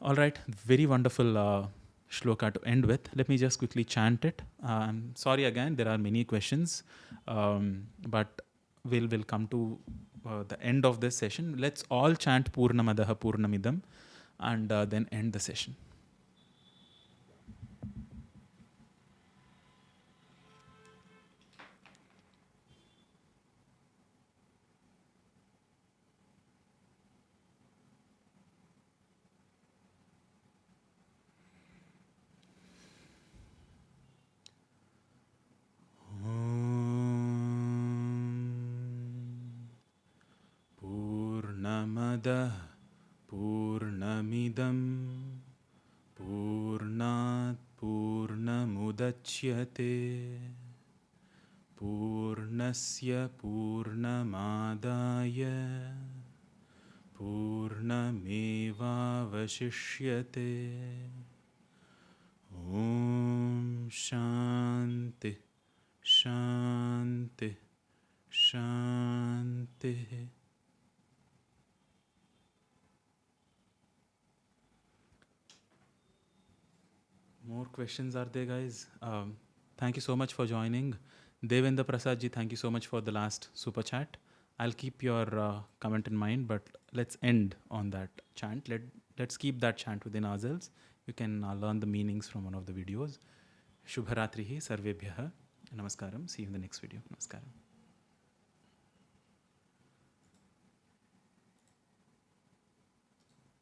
All right, very wonderful shloka to end with. Let me just quickly chant it. I'm sorry again, there are many questions, but we'll come to the end of this session. Let's all chant Purnamadaha Purnamidam and then end the session. Purnamadah Purnamidam Purnat Purnamudachyate Purnasya Purnamadaya Purnamevavashishyate. Om Shanti Shanti Shanti. More questions are there, guys? Thank you so much for joining. Devendra Prasad ji, thank you so much for the last super chat. I'll keep your comment in mind, but let's end on that chant. Let's keep that chant within ourselves. You can learn the meanings from one of the videos. Shubharatrihi Sarvebhyaha. Namaskaram. See you in the next video. Namaskaram.